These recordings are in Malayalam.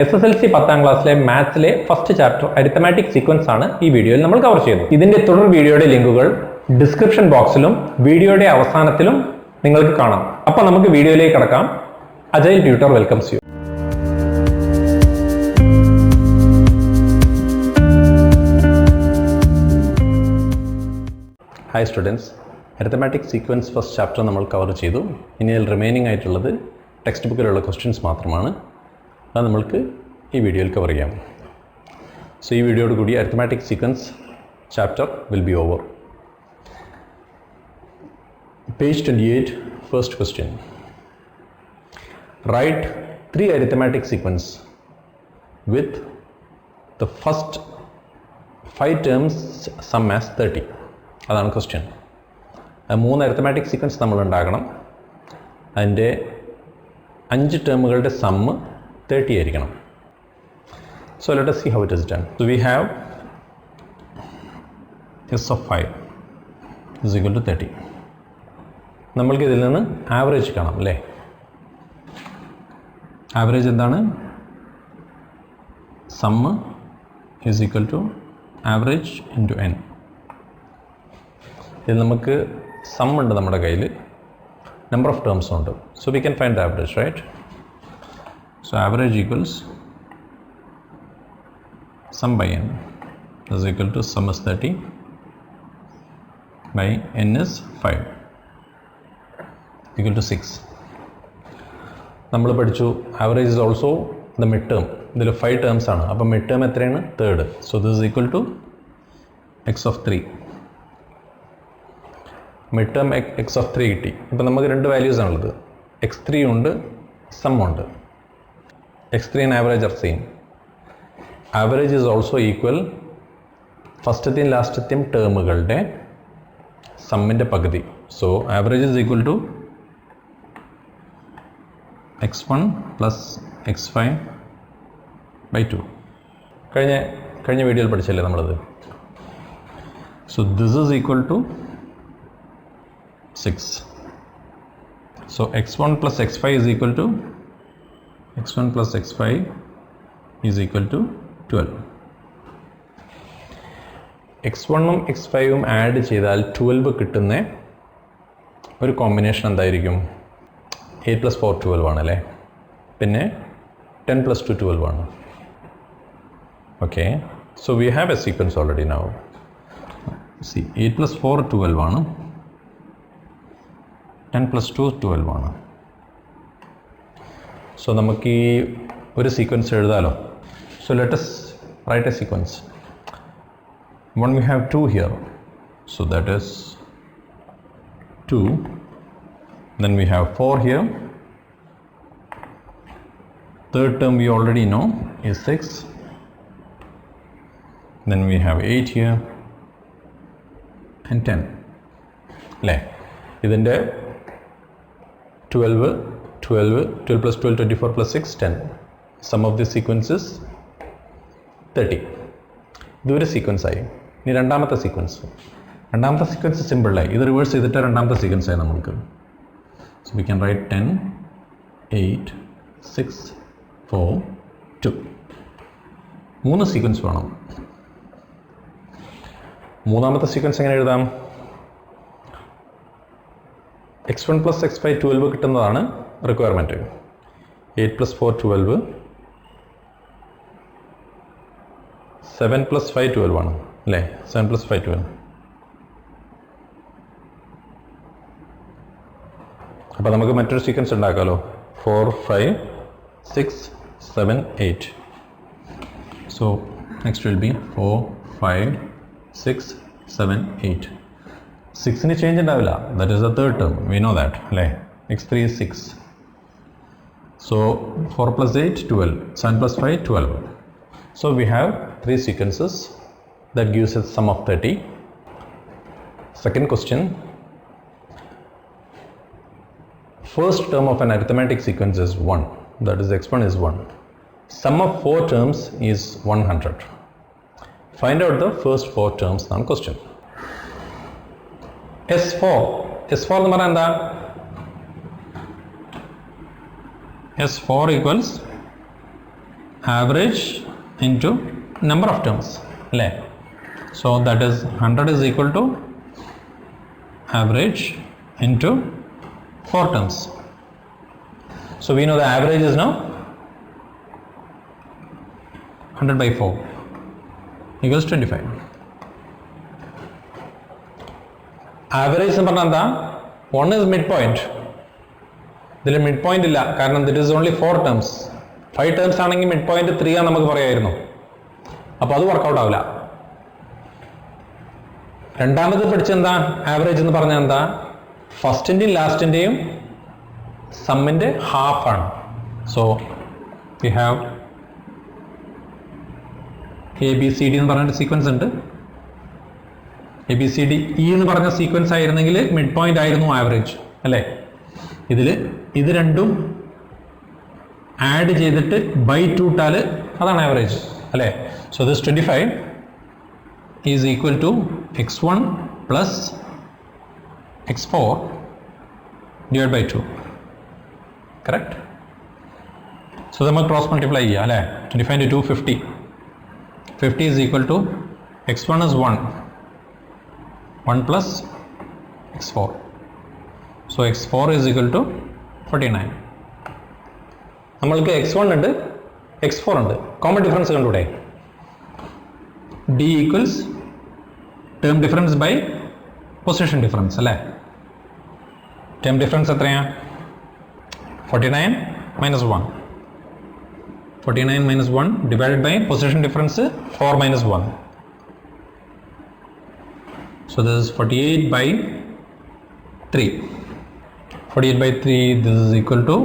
SSLC 10th ക്ലാസ്സിലെ മാത്സിലെ ഫസ്റ്റ് ചാപ്റ്റർ അരിത്തമാറ്റിക് സീക്വൻസ് ആണ് ഈ വീഡിയോയിൽ നമ്മൾ കവർ ചെയ്തത്. ഇതിന്റെ തുടർ വീഡിയോയുടെ ലിങ്കുകൾ ഡിസ്ക്രിപ്ഷൻ ബോക്സിലും വീഡിയോയുടെ അവസാനത്തിലും നിങ്ങൾക്ക് കാണാം. അപ്പോൾ നമുക്ക് വീഡിയോയിലേക്ക് കടക്കാം. Agile Tutor welcomes you. Hi students, Arithmetic sequence first chapter നമ്മൾ കവർ ചെയ്തു. ഇനി റിമൈനിങ് ആയിട്ടുള്ളത് ടെക്സ്റ്റ് ബുക്കിലുള്ള ക്വസ്റ്റ്യൻസ് മാത്രമാണ്. അത് നമ്മൾക്ക് ഈ വീഡിയോയിൽ കവർ ചെയ്യാം. സോ ഈ വീഡിയോയോട് കൂടി arithmetic sequence chapter will be over. Page 28, first question. Right 3 arithmetic sequence with the first 5 terms sum as 30. അതാണ് ക്വസ്റ്റ്യൻ. 3 arithmetic sequence നമ്മൾ ഉണ്ടാക്കണം. അതിൻ്റെ 5 ടേമുകളുടെ സമ്മ് 30 ആയിരിക്കണം. So let us see how it is done. So we have s of 5 is equal to 30. നമ്മൾക്ക് ഇതിൽ നിന്ന് ആവറേജ് കാണാം അല്ലേ? ആവറേജ് എന്താണ്? Sum is equal to average into n. ഇതിൽ നമുക്ക് സം ഉണ്ട് നമ്മുടെ കയ്യിൽ, നമ്പർ ഓഫ് ടേംസും ഉണ്ട്. So we can find the average, right? So average equals sum by n is equal to sum is 30 by n is 5 equal to 6. നമ്മൾ പഠിച്ചു average is also the mid term. ഇതിൽ 5 ടേംസ് ആണ്. അപ്പോൾ മിഡ് ടേം എത്രയാണ്? 3rd. So this is equal to x of 3. Mid term x of 3 കിട്ടി. ഇപ്പോൾ നമുക്ക് 2 വാല്യൂസ് ആണുള്ളത്. x3 ഉണ്ട്, സം ഉണ്ട്. x3 and average are same. Average is also equal ഫസ്റ്റത്തെയും ലാസ്റ്റത്തെയും ടേമുകളുടെ സമ്മിൻ്റെ പകുതി. So average is equal to x1 plus x5 by 2. കഴിഞ്ഞ വീഡിയോയിൽ പഠിച്ചല്ലേ നമ്മളത്. So this is equal to 6. So x1 plus x5 is equal to x1 plus x5 is equal to 12. x1ഉം x5ഉം ആഡ് ചെയ്താൽ 12 കിട്ടുന്ന ഒരു കോമ്പിനേഷൻ എന്തായിരിക്കും? 8 + 4 12 ആണല്ലേ. പിന്നെ 10 + 2 12 ആണ്. Okay, so we have A sequence already now. C 8 + 4 12 ആണ്, 10 + 2 12 ആണ്. സോ നമുക്ക് ഈ ഒരു sequence എഴുതാലോ. So let us write a sequence. One, we have 2 here, so that is 2. Then we have 4 here. Third term we already know is 6. Then we have 8 here and 10. Le idinte 12 plus 12 24 plus 6 10. Sum of this sequence is 30. ഇതൊരു സീക്വൻസ് ആയി. ഇനി രണ്ടാമത്തെ സീക്വൻസ് സിമ്പിളായി. ഇത് റിവേഴ്സ് ചെയ്തിട്ട് രണ്ടാമത്തെ സീക്വൻസ് ആയി നമ്മൾക്ക്. So we can right 10 8 6 4 2. 3 sequence വേണം. മൂന്നാമത്തെ സീക്വൻസ് എങ്ങനെ എഴുതാം? x1 പ്ലസ് x5 12 കിട്ടുന്നതാണ് റിക്വയർമെൻറ്റ്. 8 + 4 12, 7 + 5 12 ആണ് അല്ലേ? 7 + 5 12. അപ്പോൾ നമുക്ക് മറ്റൊരു സീക്വൻസ് ഉണ്ടാക്കാമല്ലോ. 4 5 6 7 8. So next will be 4 5 6 7 8. 6ന് ചേഞ്ച് ഉണ്ടാവില്ല. That is the third term. We know that അല്ലേ? x3 is 6. So 4 + 8 12, 7 + 5 12. So we have 3 sequences that gives us sum of 30. Second question. First term of an arithmetic sequence is 1. That is x1 is 1. Sum of 4 terms is 100. Find out the first 4 terms on question. S4 എന്ന് പറഞ്ഞാൽ എന്താ? S4 equals average into number of terms. So that is 100 is equal to average into 4 terms. So we know the average is now 100 by 4 equals 25. Average എന്ന് പറഞ്ഞാൽ എന്താ? 1 is midpoint. ഇതിൽ midpoint ഇല്ല, കാരണം it is only 4 terms. 5 terms ആണെങ്കിൽ midpoint 3 ആണ് നമുക്ക് പറയായിരുന്നു. അപ്പോൾ അത് വർക്കൗട്ട് ആവില്ല. രണ്ടാമത് പഠിച്ചെന്താ ആവറേജ് എന്ന് പറഞ്ഞാൽ എന്താ? ഫസ്റ്റിൻ്റെയും ലാസ്റ്റിൻ്റെയും സമ്മിൻ്റെ ഹാഫ് ആണ്. സോ വി ഹാവ് ABCD എന്ന് പറഞ്ഞൊരു സീക്വൻസ് ഉണ്ട്. ABCD E എന്ന് പറഞ്ഞ സീക്വൻസ് ആയിരുന്നെങ്കിൽ മിഡ് പോയിന്റ് ആയിരുന്നു ആവറേജ്, അല്ലേ? ഇത് രണ്ടും ആഡ് ചെയ്തിട്ട് ബൈ 2 ഇട്ടാൽ അതാണ് ആവറേജ്, അല്ലേ? So this 25 is equal to x1 plus x4 divide by 2. Correct? So നമുക്ക് ക്രോസ് മൾട്ടിപ്ലൈ ചെയ്യാം, അല്ലേ? 25 into 2 50. 50 is equal to x1 is 1 plus x4. So x4 is equal to 49. നമ്മൾക്ക് x1 ഉണ്ട്, x4 ഉണ്ട്. കോമൺ ഡിഫറൻസ് കണ്ടൂടെ? d equals term difference by position difference, അല്ലേ? ടേം ഡിഫറൻസ് എത്രയാണ്? 49 minus 1. 49 minus 1 divided by position difference 4 minus 1. So this is 48 by 3. 48 by 3, this is equal to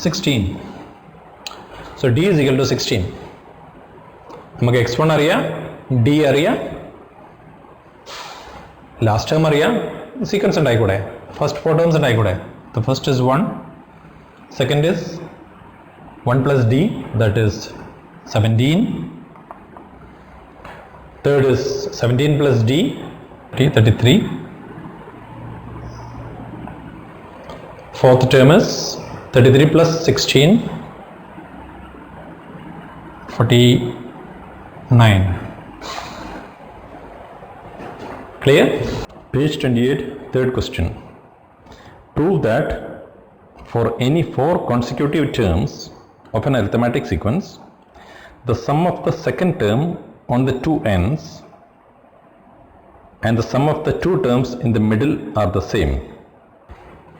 16. So d is equal to 16. നമുക്ക് x1 അറിയാം, d അറിയാം, ലാസ്റ്റ് ടേം അറിയാം, സീക്വൻസ് ഉണ്ടായിക്കൂടെ? ഫസ്റ്റ് 4 ടേംസ് ഉണ്ടായിക്കൂടെ? The first is 1, second is 1 plus d, that is 17. Third is 17 plus d, 33. Fourth term is 33 plus 16, 49. Clear? Page 28, third question. Prove that for any 4 consecutive terms of an arithmetic sequence, the sum of the second term on the two ends and the sum of the 2 terms in the middle are the same.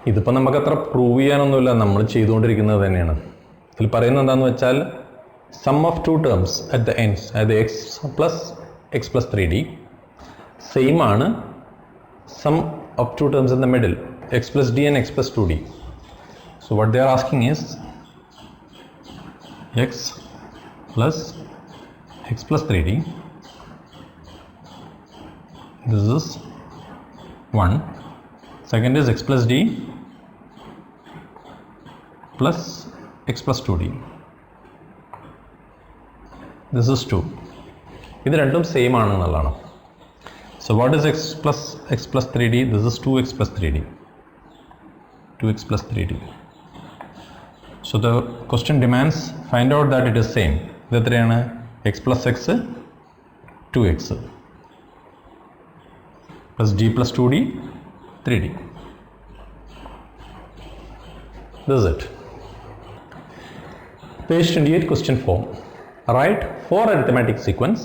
ഇതിപ്പോൾ നമുക്ക് അത്ര പ്രൂവ് ചെയ്യാനൊന്നുമില്ല, നമ്മൾ ചെയ്തുകൊണ്ടിരിക്കുന്നത് തന്നെയാണ്. ഇതിൽ പറയുന്നത് എന്താണെന്ന് വെച്ചാൽ sum of 2 terms at the ends, അതായത് x plus 3d, സെയിം ആണ് sum of 2 terms in the middle, x plus d and x plus 2d. So what they are asking is x plus 3d, this is 1, second is x plus d plus x plus 2d, this is 2. ഇത് രണ്ടും same ആണെന്നുള്ളതാണ്. So what is x plus 3d? This is 2x plus 3d. 2x plus 3d. So the question demands find out that it is same. ഇത് എത്രയാണ്? x plus x 2x plus d plus 2d 3d. This is it. Page 28, question 4. Write 4 arithmetic sequence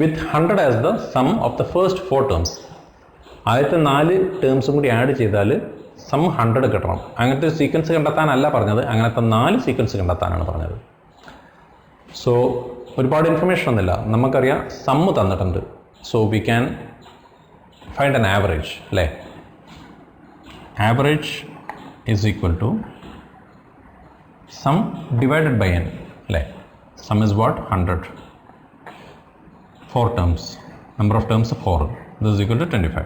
with 100 as the sum of the first 4 terms. ആദ്യത്തെ 4 ടേംസും കൂടി ആഡ് ചെയ്താൽ സം 100 കിട്ടണം. അങ്ങനത്തെ സീക്വൻസ് കണ്ടെത്താനല്ല പറഞ്ഞത്, അങ്ങനത്തെ 4 സീക്വൻസ് കണ്ടെത്താനാണ് പറഞ്ഞത്. സോ ഒരുപാട് ഇൻഫർമേഷൻ ഒന്നുമില്ല, നമുക്കറിയാം സമ്മ് തന്നിട്ടുണ്ട്. So we can find an average, അല്ലേ? Average is equal to sum divided by n, അല്ലേ? Sum is what? 100. 4 terms, number of terms 4, this is equal to 25.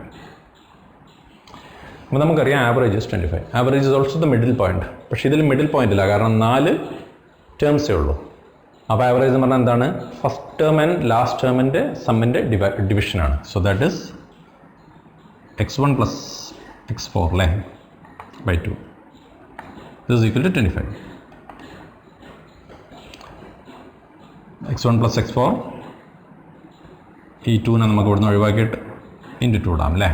അപ്പോൾ നമുക്കറിയാം average is 25. Average is also the middle point. പക്ഷേ ഇതിൽ മിഡിൽ പോയിന്റ് ഇല്ല, കാരണം 4 ടേംസേ ഉള്ളൂ. അപ്പോൾ ആവറേജ് എന്ന് പറഞ്ഞാൽ എന്താണ്? ഫസ്റ്റ് ടേം ആൻഡ് ലാസ്റ്റ് ടേമിൻ്റെ സമ്മിൻ്റെ ഡിവിഷനാണ്. So that is x1 plus x4, അല്ലേ? By 2, this is equal to 25. x1 plus x4 ഈ 2നെ നമുക്ക് ഇവിടുന്ന് ഒഴിവാക്കിയിട്ട് ഇൻറ്റു 2 ഇടാം അല്ലേ.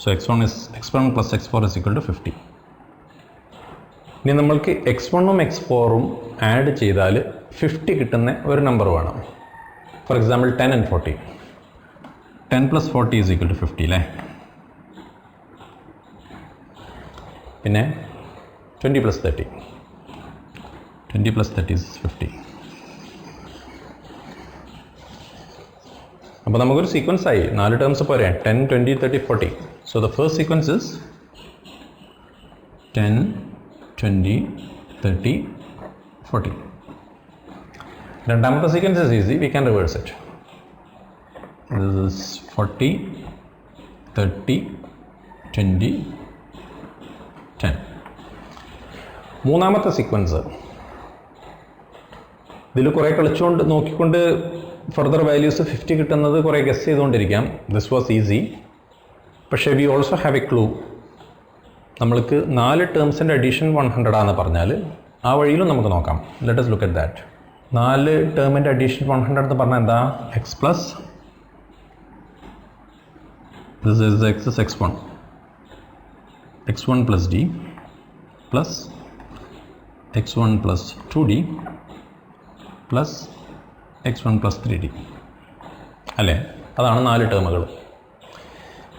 So x1 plus x4 is equal to 50. ഇനി നമ്മൾക്ക് x1ഉം x4ഉം ആഡ് ചെയ്താൽ 50 കിട്ടുന്ന ഒരു നമ്പർ വേണം. For example 10 and 40. 10 plus 40 is equal to 50 അല്ലേ. പിന്നെ 20 plus 30. 20 plus 30 is 50. അപ്പോൾ നമുക്കൊരു സീക്വൻസ് ആയി 4 ടേംസ് പോരെ. 10, 20, 30, 40. So the first sequence is 10, 20, 30, 40. രണ്ടാമത്തെ sequence is easy, we can reverse it. This is 40, 30, 20, 10. മൂന്നാമത്തെ സീക്വൻസ് ഇതിൽ കുറേ കളിച്ചുകൊണ്ട് നോക്കിക്കൊണ്ട് ഫർദർ വാല്യൂസ് 50 കിട്ടുന്നത് കുറേ ഗസ് ചെയ്തുകൊണ്ടിരിക്കാം. This was easy. പക്ഷേ we also have a clue. നമ്മൾക്ക് 4 ടേംസിൻ്റെ അഡീഷൻ 100 ആണെന്ന് പറഞ്ഞാൽ ആ വഴിയിലും നമുക്ക് നോക്കാം. Let us look at that. 4 ടേമിൻ്റെ അഡീഷൻ 100 എന്ന് പറഞ്ഞാൽ എന്താ? X plus this is x is x1 x1 plus d plus x1 plus 2d plus x1 plus 3d അല്ലേ. അതാണ് 4 ടേമുകൾ.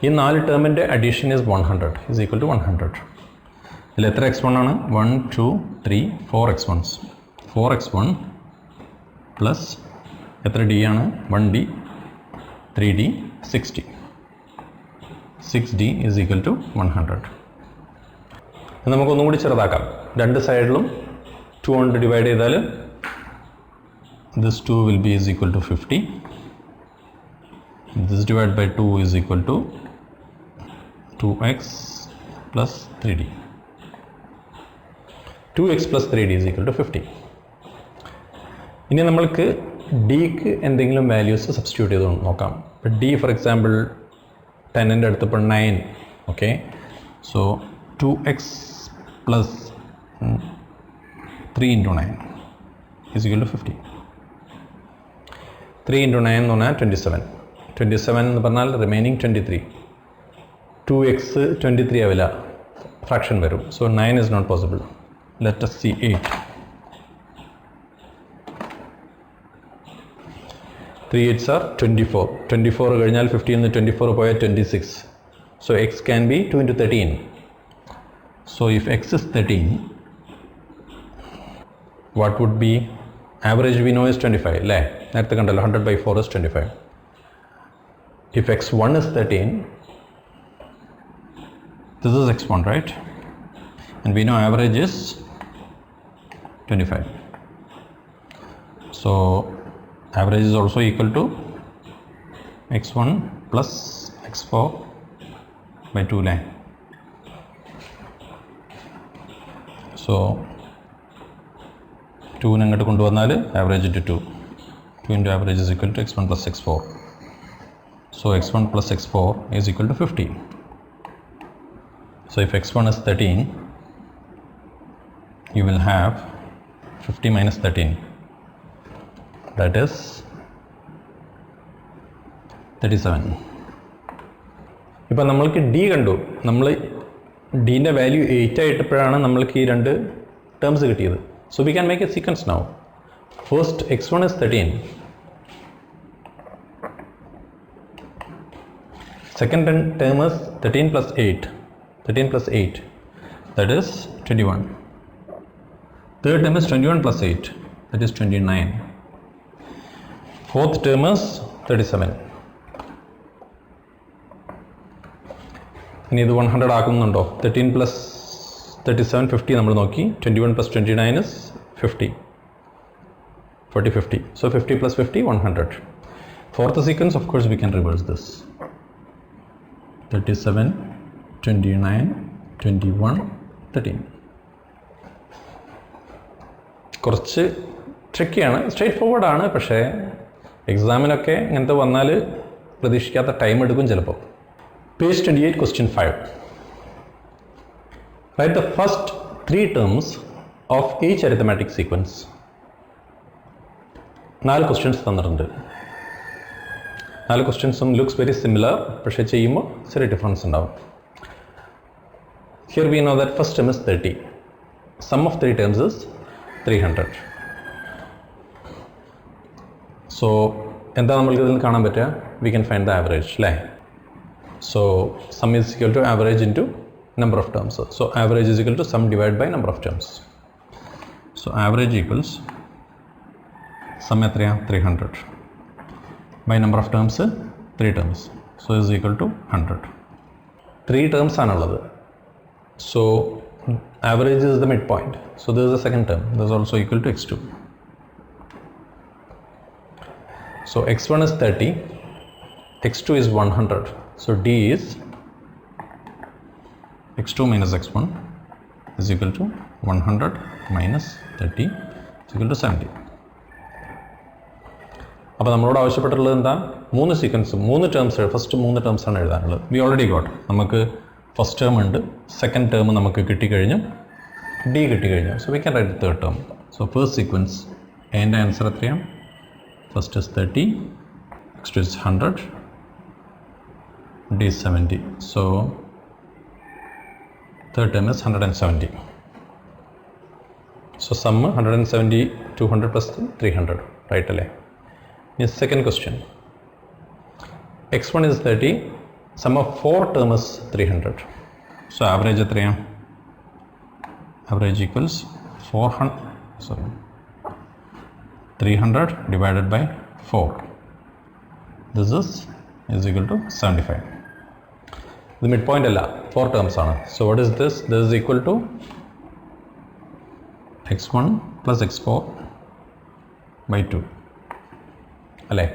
ഈ 4 ടേമിൻ്റെ addition is 100 is equal to 100. ഇതിൽ എത്ര x1 ആണ്? 1, 2, 3, 4 x1s. 4x1 പ്ലസ് എത്ര d ആണ്? 1d, 3d, 6d. 6d is equal to 100. നമുക്കൊന്നും കൂടി ചെറുതാക്കാം. രണ്ട് സൈഡിലും 2 കൊണ്ട് ഡിവൈഡ് ചെയ്താൽ this 2 will be is equal to 50. This divided by 2 is equal to 2x plus 3d. 2x plus 3d is equal to 50. ഇനി നമ്മൾക്ക് ഡിക്ക് എന്തെങ്കിലും വാല്യൂസ് സബ്സ്റ്റിറ്റ്യൂട്ട് ചെയ്ത് നോക്കാം. ഡി ഫോർ എക്സാമ്പിൾ 10ൻ്റെ അടുത്ത് ഇപ്പോൾ 9. Okay, so 2x plus 3 into 9 is equal to 50. 3 into 9 എന്ന് പറഞ്ഞാൽ 27. 27 എന്ന് പറഞ്ഞാൽ റിമൈനിങ് 23. 2x 23 ആവില്ല, ഫ്രാക്ഷൻ വരും. So 9 is not possible. Let us see 8. 3 8s are 24. 24 കഴിഞ്ഞാൽ 15 നിന്ന് 24 പോയാൽ 26. So x can be 2 into 13. So if x is 13, what would be average? We know is 25 അല്ലേ. നേരത്തെ കണ്ടല്ലോ 100 by 4 is 25. If x1 is 13, this is x1, right? And we know average is 25. So average is also equal to x1 plus x4 by 2 line. So 2 അങ്ങോട്ട് കൊണ്ടുവന്നാൽ average to 2. 2 into average is equal to x1 plus x4. So x1 plus x4 is equal to 50. So if x1 is 13, you will have 50 minus 13. That is 37. ഇപ്പോൾ നമ്മൾക്ക് ഡി കണ്ടു. നമ്മൾ ഡീൻ്റെ വാല്യൂ 8 ആയിട്ടപ്പോഴാണ് നമ്മൾക്ക് ഈ രണ്ട് ടേംസ് കിട്ടിയത്. So we can make A sequence now. First x1 is 13. Second term is 13 plus 8. 13 plus 8. That is 21. Third term is 21 plus 8. That is 29. Fourth term is 37. ഇനി ഇത് 100 ആക്കുന്നുണ്ടോ? 13 plus 37 50 നമ്മൾ നോക്കി. 21 plus 29 is 50. 40 50. So 50 plus 50 100. Fourth sequence, of course we can reverse this. 37 29 21 13. കുറച്ച് ട്രിക്കിയാണ്, സ്ട്രേറ്റ് ഫോർവേഡ് ആണ്. പക്ഷേ എക്സാമിനൊക്കെ ഇങ്ങനത്തെ വന്നാൽ പ്രതീക്ഷിക്കാത്ത ടൈം എടുക്കും ചിലപ്പോൾ. Page 28, question 5. Write the first 3 terms of each arithmetic sequence. 4 questions തന്നിട്ടുണ്ട്. 4 ക്വസ്റ്റ്യൻസും ലുക്സ് വെരി സിമിലർ, പക്ഷേ ചെയ്യുമ്പോൾ ചെറിയ ഡിഫറൻസ് ഉണ്ടാവും. Here we know that first term is 30. Sum of 3 terms is 300. So എന്താ നമ്മൾക്ക് ഇതിൽ കാണാൻ പറ്റുക? We can find the average, അല്ലേ? So sum is equal to average into number of terms. So average is equal to sum divided by number of terms. So average equals sum എത്രയാണ്? 300 by number of terms 3 terms. So is equal to 100. 3 terms ആണുള്ളത്. So average is the midpoint. So this is the second term. This is also equal to x2. So x1 is 30, x2 is 100. So D is x2 minus x1 is equal to 100 minus 30 is equal to 70. അപ്പോൾ നമ്മളോട് ആവശ്യപ്പെട്ടുള്ളത് എന്താ? 3 സീക്വൻസും 3 ടേംസ്, ഫസ്റ്റ് 3 ടേംസ് ആണ് എഴുതാനുള്ളത്. We already got. നമുക്ക് ഫസ്റ്റ് ടേം ഉണ്ട്, സെക്കൻഡ് ടേം നമുക്ക് കിട്ടിക്കഴിഞ്ഞു, ഡി കിട്ടിക്കഴിഞ്ഞു. So we can write third term. So first sequence എൻ്റെ ആൻസർ എത്രയാണ്? First is 30, next is 100, D is 70. So third term is 170. So sum 170, 200 plus 300, right? Yes, second question. X1 is 30, sum of 4 term is 300. So average is 3. Average equals 300 divided by 4. This is equal to 75. The midpoint alla 4 terms ആണ്. So what is this? This is equal to x1 plus x4 by 2. അല്ലേ?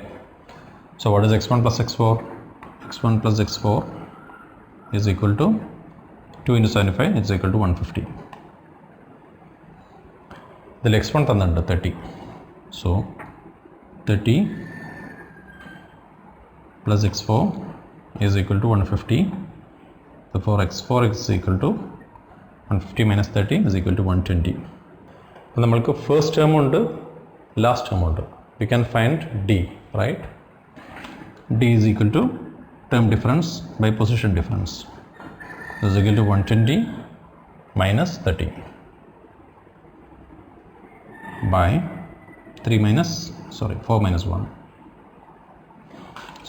So what is x1 plus x4? x1 plus x4 is equal to 2 into 75 is equal to 150. ഇതിൽ x1 തന്നിട്ടുണ്ട് 30. So 30 plus x4 is equal to 150. Therefore x4 is equal to 150 minus 30 is equal to 120. അപ്പോൾ നമ്മൾക്ക് ഫസ്റ്റ് ടേം ഉണ്ട്, ലാസ്റ്റ് ടേം ഉണ്ട്. We can find D, right? D is equal to term difference by position difference. This is equal to 120 minus 30 by 4 minus 1.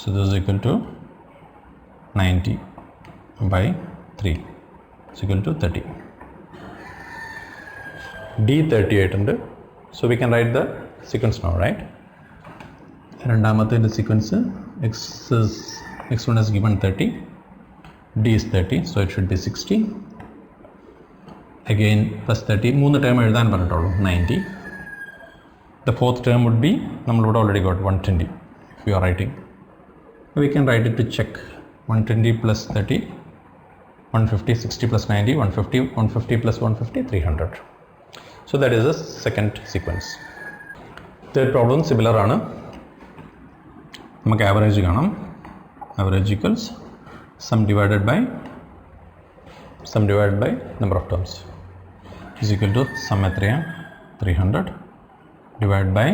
So this is equal to 90 by 3 is equal to 30. D 38 ഉണ്ട്. So we can write the sequence now, right? രണ്ടാമത്തെ sequence x1 is given 30, D is 30, so it should be 60. Again plus 30, 3 term എഴുതാൻ പറഞ്ഞിട്ടുള്ളൂ, 90. The fourth term would be, നമ്മളിവിടെ already got 120 if you are writing. We can write it to check. 120 plus 30, 150, 60 plus 90, 150, 150 plus 150, 300. So that is the second sequence. Third problem similar ആണ്. നമുക്ക് average കാണാം. Average equals sum divided by number of terms is equal to sum എത്രയാണ്? 300 divided by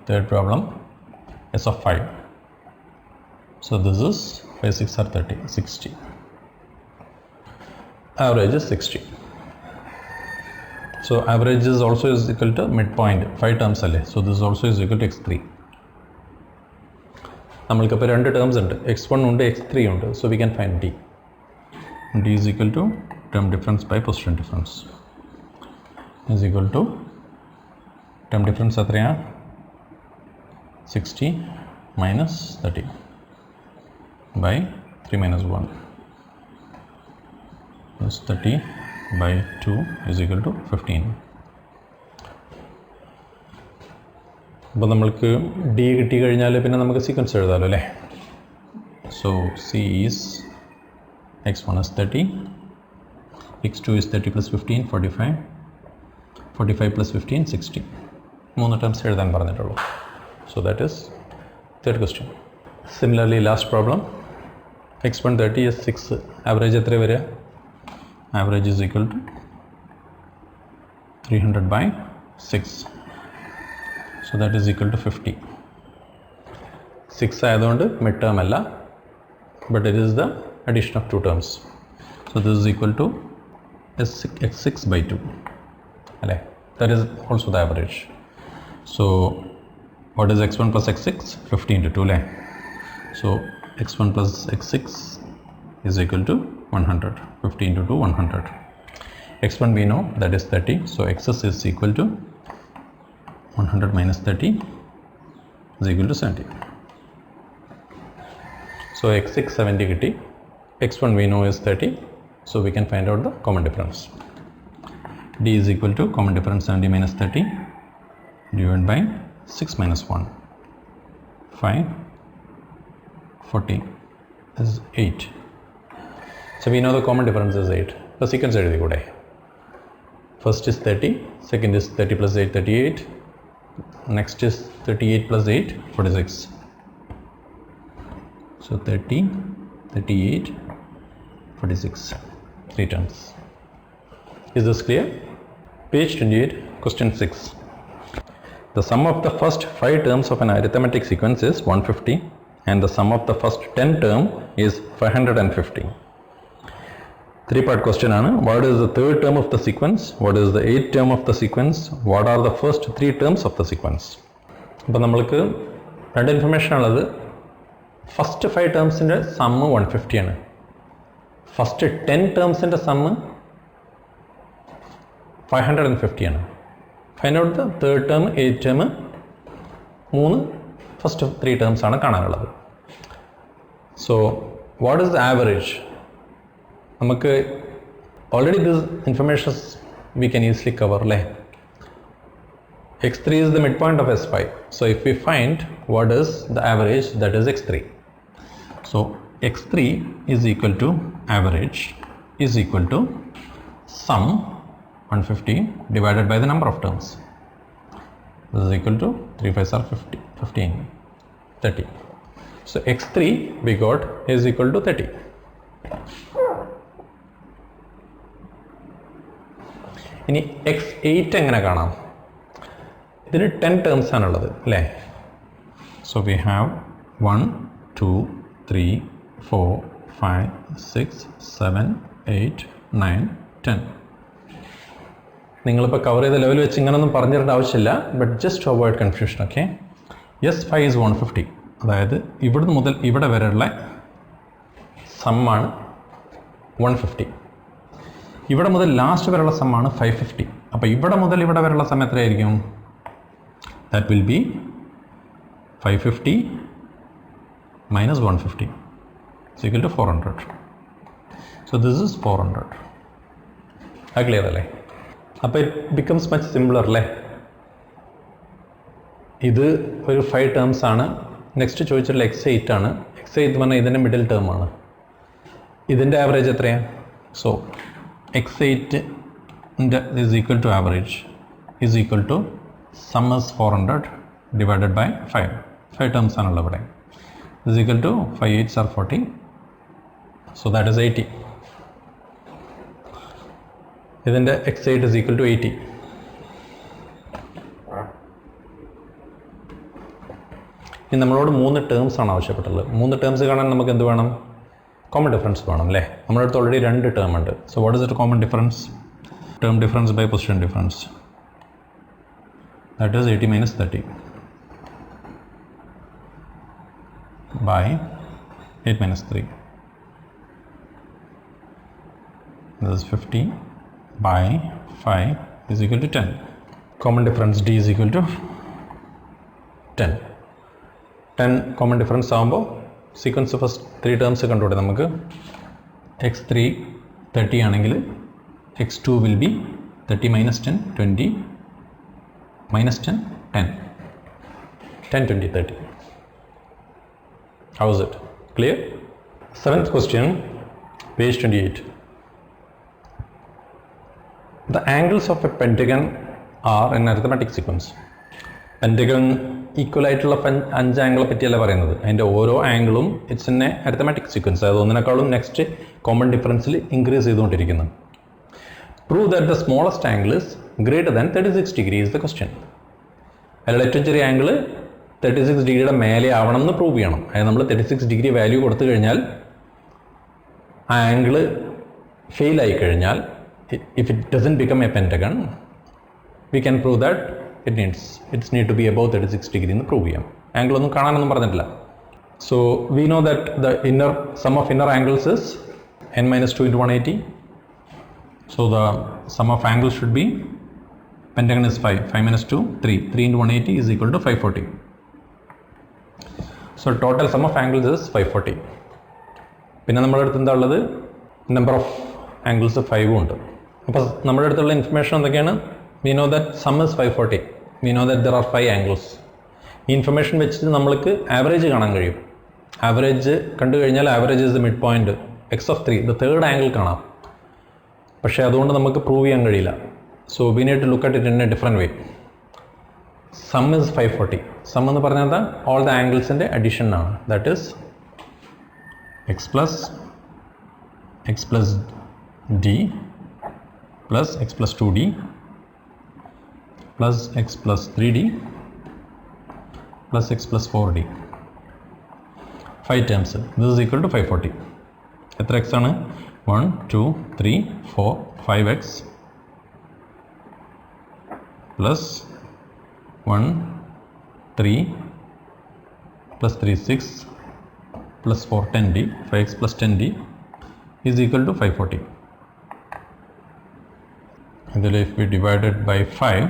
third problem s of 5. So this is 5 6 are 30, 60. Average is 60. So average is also is equal to midpoint, 5 terms alle. So this also is equal to x3. നമ്മൾക്ക് ഇപ്പോൾ 2 ടേംസ് ഉണ്ട്, x1 ഉണ്ട്, x3 ഉണ്ട്. So we can find D. D is equal to term difference by position difference is equal to term difference എത്രയാണ്? 60 minus 30 by 3 minus 1 is 30 by 2 is equal to 15. അപ്പോൾ നമ്മൾക്ക് ഡി കിട്ടി കഴിഞ്ഞാൽ പിന്നെ നമുക്ക് സീക്വൻസ് എഴുതാമല്ലോ അല്ലേ? So C is x1 is 30, x2 is 30 plus 15, 45, 45 plus 15, 60. 3 terms എഴുതാൻ പറഞ്ഞിട്ടുള്ളൂ. So that is third question. Similarly, last problem, x1 30 is 6. Average എത്ര വരിക? Average is equal to 300 by 6. So that is equal to 50. 6 ആയതുകൊണ്ട് മിഡ് ടേം അല്ല, but it is the addition of 2 terms. So this is equal to x6 by 2. That is also the average. So what is x1 plus x6? 50 into 2. So x1 plus x6 is equal to 100. 50 into 2, 100. x1 we know, that is 30. So xs is equal to 100 minus 30 is equal to 70. So x6 70 kitti, x1 we know is 30, so we can find out the common difference. D is equal to common difference 70 minus 30 divided by 6 minus 1, 5, 40 is 8. So we know the common difference is 8. The sequence is good. First is 30, second is 30 plus 8, 38, next is 38 plus 8, 46. So 30, 38, 46, 3 terms. Is this clear? Page 28, question 6. The sum of the first 5 terms of an arithmetic sequence is 150 and the sum of the first 10 term is 550. 3-part question ആണ്. What is the third term of the sequence? What is the 8th term of the sequence? What are the first 3 terms of the sequence? അപ്പോൾ നമ്മൾക്ക് രണ്ട് ഇൻഫർമേഷൻ ഉള്ളത്. ഫസ്റ്റ് 5 ടേംസിൻ്റെ സമ്മ് 150 ആണ്. ഫസ്റ്റ് 10 ടേംസിൻ്റെ സമ്മ് 550 ആണ്. Find out the third term, 8th term, 3 first 3 terms ആണ് കാണാനുള്ളത്. So what is the average? നമുക്ക് already this informations we can easily cover അല്ലേ. x3 is the midpoint of S5. So if we find what is the average, that is x3. So x3 is equal to average is equal to sum 150 divided by the number of terms. This is equal to 3 5s are 50, 15, 30. So x3 we got is equal to 30. ഇനി x8 എങ്ങനെ കാണാം? ഇതിന് 10 ടേംസ് ആണുള്ളത് അല്ലേ. So we have 1 2 3 4 5 6 7 8 9 10. നിങ്ങളിപ്പോൾ കവർ ചെയ്ത ലെവൽ വെച്ച് ഇങ്ങനൊന്നും പറഞ്ഞിരേണ്ട ആവശ്യമില്ല, but just to avoid confusion. Okay, S5 is 150, അതായത് ഇവിടുന്ന് മുതൽ ഇവിടെ വരെയുള്ള സമ്മാണ് 150. ഇവിടെ മുതൽ ലാസ്റ്റ് വരെയുള്ള സമ്മാണ് 550. അപ്പോൾ ഇവിടെ മുതൽ ഇവിടെ വരെയുള്ള സം എത്രയായിരിക്കും? That will be 550 minus 150 is equal to 400. So this is 400. Are clear അല്ലേ? അപ്പോൾ it becomes much simpler അല്ലേ. ഇത് ഒരു 5 ടേംസ് ആണ്. നെക്സ്റ്റ് ചോദിച്ചിട്ടുള്ള x8 ആണ്. x8 എന്ന് പറഞ്ഞാൽ ഇതിൻ്റെ മിഡിൽ ടേം ആണ്. ഇതിൻ്റെ ആവറേജ് എത്രയാണ്? So x8 is equal to average is equal to sum is 400 divided by 5. 5 terms ആണുള്ളത് ഇവിടെ. Is equal to 5 8s are 40. So that is 80. ഇതിൻ്റെ x8 is equal to 80. ഇനി നമ്മളോട് 3 ടേംസ് ആണ് ആവശ്യപ്പെട്ടുള്ളത്. 3 ടേംസ് കാണാൻ നമുക്ക് എന്ത് വേണം? കോമൺ ഡിഫറൻസ് വേണം അല്ലേ. നമ്മുടെ അടുത്ത് ഓൾറെഡി 2 ടേം ഉണ്ട്. So what is the common difference? Term difference by position difference. That is 80 minus 30 by 8 minus 3. This is 50 by 5 is equal to 10. Common difference D is equal to 10. 10 common difference ആകുമ്പോൾ സീക്വൻസ് ഫസ്റ്റ് 3 ടേംസ് കണ്ടുകൂടെ നമുക്ക്. x3 30 ആണെങ്കിൽ x2 will be 30 minus 10 20 minus 10 10 10 20 30. How is it? Clear? 7th question, page 28. The angles of a pentagon are in arithmetic sequence. Pentagon equal ആയിട്ടുള്ള 5 ആംഗിളെ പറ്റിയല്ല പറയുന്നത്. അതിൻ്റെ ഓരോ ആംഗിളും it's in A arithmetic sequence. അതായത് ഒന്നിനേക്കാളും നെക്സ്റ്റ് കോമൺ ഡിഫറൻസിൽ ഇൻക്രീസ് ചെയ്തുകൊണ്ടിരിക്കുന്നു. Prove that the smallest angle is greater than 36 degree is the question. അതിൽ ഏറ്റവും ചെറിയ ആംഗിൾ 36 ഡിഗ്രിയുടെ മേലെ ആവണം എന്ന് പ്രൂവ് ചെയ്യണം. അതായത് നമ്മൾ 36 ഡിഗ്രി വാല്യൂ കൊടുത്തു കഴിഞ്ഞാൽ ആ ആംഗിൾ ഫെയിൽ ആയി കഴിഞ്ഞാൽ, if it doesn't become a pentagon, we can prove that it's need to be above 36 degree എന്ന് പ്രൂവ് ചെയ്യാം. ആംഗിൾ ഒന്നും കാണാനൊന്നും പറഞ്ഞിട്ടില്ല. So we know that the sum of inner angles is n minus 2 into 180. So the sum of angles should be, pentagon is 5, 5 minus 2, 3 into 180 is equal to 540. So total sum of angles is 540. പിന്നെ നമ്മുടെ അടുത്ത് എന്താ ഉള്ളത്? നമ്പർ ഓഫ് ആംഗിൾസ് 5 ഉണ്ട്. അപ്പോൾ നമ്മുടെ അടുത്തുള്ള ഇൻഫർമേഷൻ എന്തൊക്കെയാണ്? we know that sum is 540. we know that there are 5 angles. ഈ ഇൻഫർമേഷൻ വെച്ചിട്ട് നമ്മൾക്ക് ആവറേജ് കാണാൻ കഴിയും. ആവറേജ് കണ്ടു കഴിഞ്ഞാൽ average is the mid point x of 3, the third angle കാണാം. പക്ഷേ അതുകൊണ്ട് നമുക്ക് പ്രൂവ് ചെയ്യാൻ കഴിയില്ല. So we need to look at it in a different way. Sum is 540. Sum എന്ന് പറഞ്ഞാൽ എന്താ? ഓൾ ദ ആംഗിൾസിൻ്റെ അഡീഷൻ ആണ്. That is x plus d plus X plus 2d plus X plus 3d plus x plus 4d. 5 terms. This is equal to 540. എത്ര x ആണ്? 1 2 3 4 5x plus 1 3 plus 3 6 plus 4 10d. 5x plus 10d is equal to 540. And then if we divide it by 5,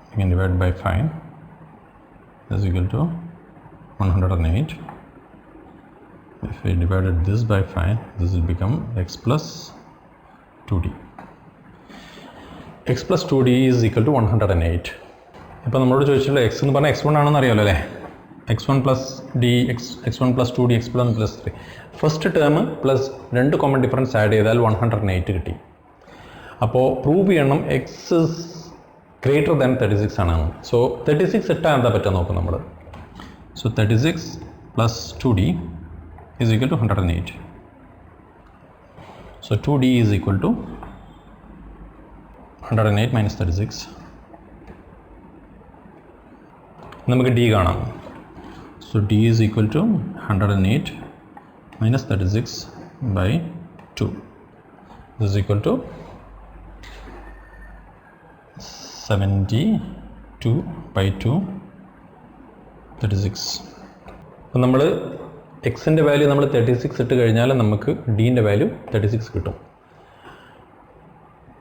we can divide by 5. Is equal to 108. If we divided this by 5, this will become x plus 2d. x plus 2d is equal to 108. ഇപ്പോൾ നമ്മളോട് ചോദിച്ചിട്ടുള്ള x എന്ന് പറഞ്ഞാൽ x1 ആണെന്ന് അറിയാമല്ലോ അല്ലേ? x1 plus d, x1 plus 2d, x1 plus 3. First term plus 2 common difference add ചെയ്താൽ 108 കിട്ടി. അപ്പോൾ പ്രൂവ് ചെയ്യണം x is greater than 36 ആണ്. സോ 36 ഇട്ടാൽ എന്താ പറ്റുക നോക്കും നമ്മൾ. So 36 plus 2d is equal to 108. So 2d is equal to 108 minus 36. നമുക്ക് d കാണാം. So d is equal to 108 minus 36 by 2. This is equal to 72 by 2 36. അപ്പോൾ നമ്മൾ എക്സിൻ്റെ വാല്യൂ നമ്മൾ 36 ഇട്ട് കഴിഞ്ഞാൽ നമുക്ക് ഡീൻ്റെ വാല്യൂ 36 കിട്ടും.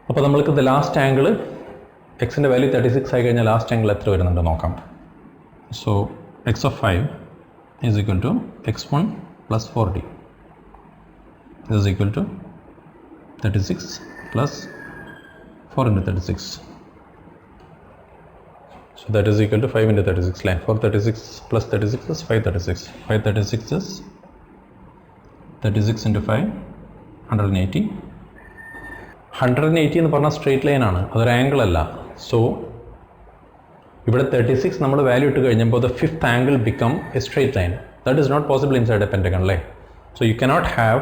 അപ്പോൾ നമ്മൾക്ക് ഇത് ലാസ്റ്റ് ആംഗിൾ എക്സിൻ്റെ വാല്യൂ 36 ആയി കഴിഞ്ഞാൽ ലാസ്റ്റ് ആംഗിൾ എത്ര വരുന്നുണ്ട് നോക്കാം. So x of 5 is equal to x1 plus 4d is equal to 36 plus 4 into 36. So that is equal to 5 into 36 line. 436 plus 36 is 536. 536 is 36 into 5, 180. 180 എന്ന് പറഞ്ഞാൽ സ്ട്രെയിറ്റ് ലൈൻ ആണ്, അതൊരു ആംഗിൾ അല്ല. സോ ഇവിടെ 36 നമ്മൾ വാല്യൂ ഇട്ട് കഴിഞ്ഞപ്പോൾ the fifth angle become a straight line. That is not possible inside a pentagon line. So you cannot have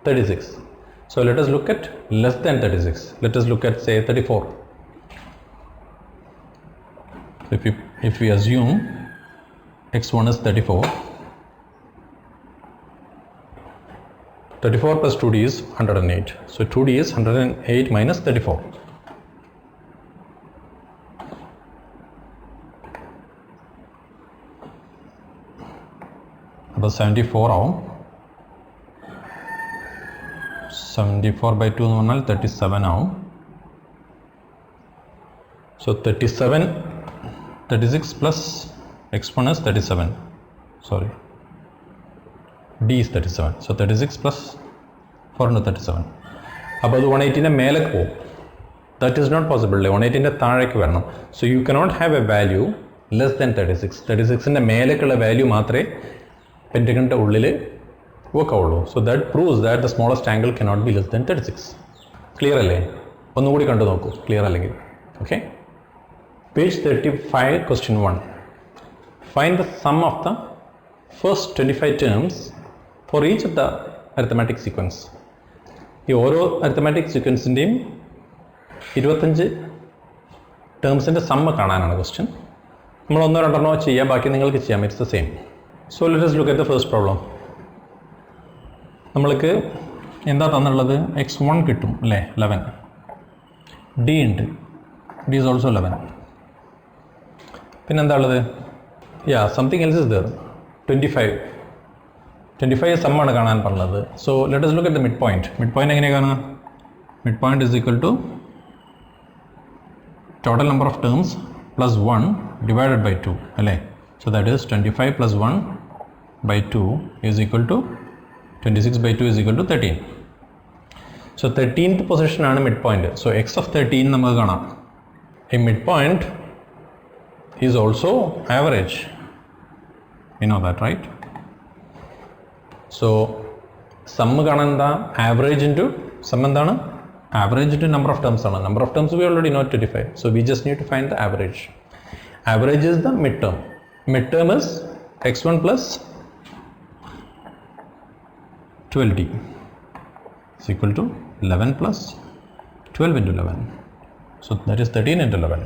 36. So let us look at less than 36. Let us look at say 34. If we assume x1 is 34, 34 plus 2d is 108. So 2d is 108 minus 34. അപ്പോൾ 74 ആവും. 74 by 2 എന്ന് പറഞ്ഞാൽ 37 ആവും. So 36 plus x1 is 37. Sorry, d is 37. So 36 plus 4 into 37. അപ്പോൾ അത് 180ൻ്റെ മേലേക്ക് പോകും. That is not possible. 180ൻ്റെ താഴേക്ക് വരണം. So you cannot have a value less than 36. 36ൻ്റെ മേലേക്കുള്ള value മാത്രമേ പെൻറ്റഗണിൻ്റെ ഉള്ളിൽ വർക്ക് ആവുള്ളൂ. So that proves that the smallest angle cannot be less than 36. Clear അല്ലേ? ഒന്നുകൂടി കണ്ടു നോക്കൂ ക്ലിയർ അല്ലെങ്കിൽ. Okay, page 35 question 1. Find the sum of the first 25 terms for each of the arithmetic sequence. ഈ ഓരോ അരിത്തമാറ്റിക് സീക്വൻസിൻ്റെയും 25 ടേംസിൻ്റെ സമ്മ കാണാനാണ് ക്വസ്റ്റ്യൻ. നമ്മൾ ഒന്നോ രണ്ടെണ്ണോ ചെയ്യാം, ബാക്കി നിങ്ങൾക്ക് ചെയ്യാം. It's the same. So let us look at the first problem. നമ്മൾക്ക് എന്താ തന്നുള്ളത്? x1 കിട്ടും അല്ലേ, 11. d ഉണ്ട്, d is also 11. പിന്നെന്താ ഉള്ളത്? Something else is there, 25. 25 സമ്മാണ് കാണാൻ പറഞ്ഞത്. So let us look at the mid point. Mid point എങ്ങനെയാണ് കാണുക? Mid point is equal to total number of terms plus 1 divided by 2 അല്ലേ. So that is 25 plus 1 by 2 is equal to 26 by 2 is equal to 13. So 13th position ആണ് mid point. So x of 13 നമുക്ക് കാണാം. A midpoint is also average. You know that, right? So sum കാണാൻ എന്താ? Average into sum എന്താണ്? Average into number of terms ആണ്. Number of terms we already know 25. So we just need to find the average. Average is the midterm. Midterm is x1 plus 12d is equal to 11 plus 12 into 11. So that is 13 into 11.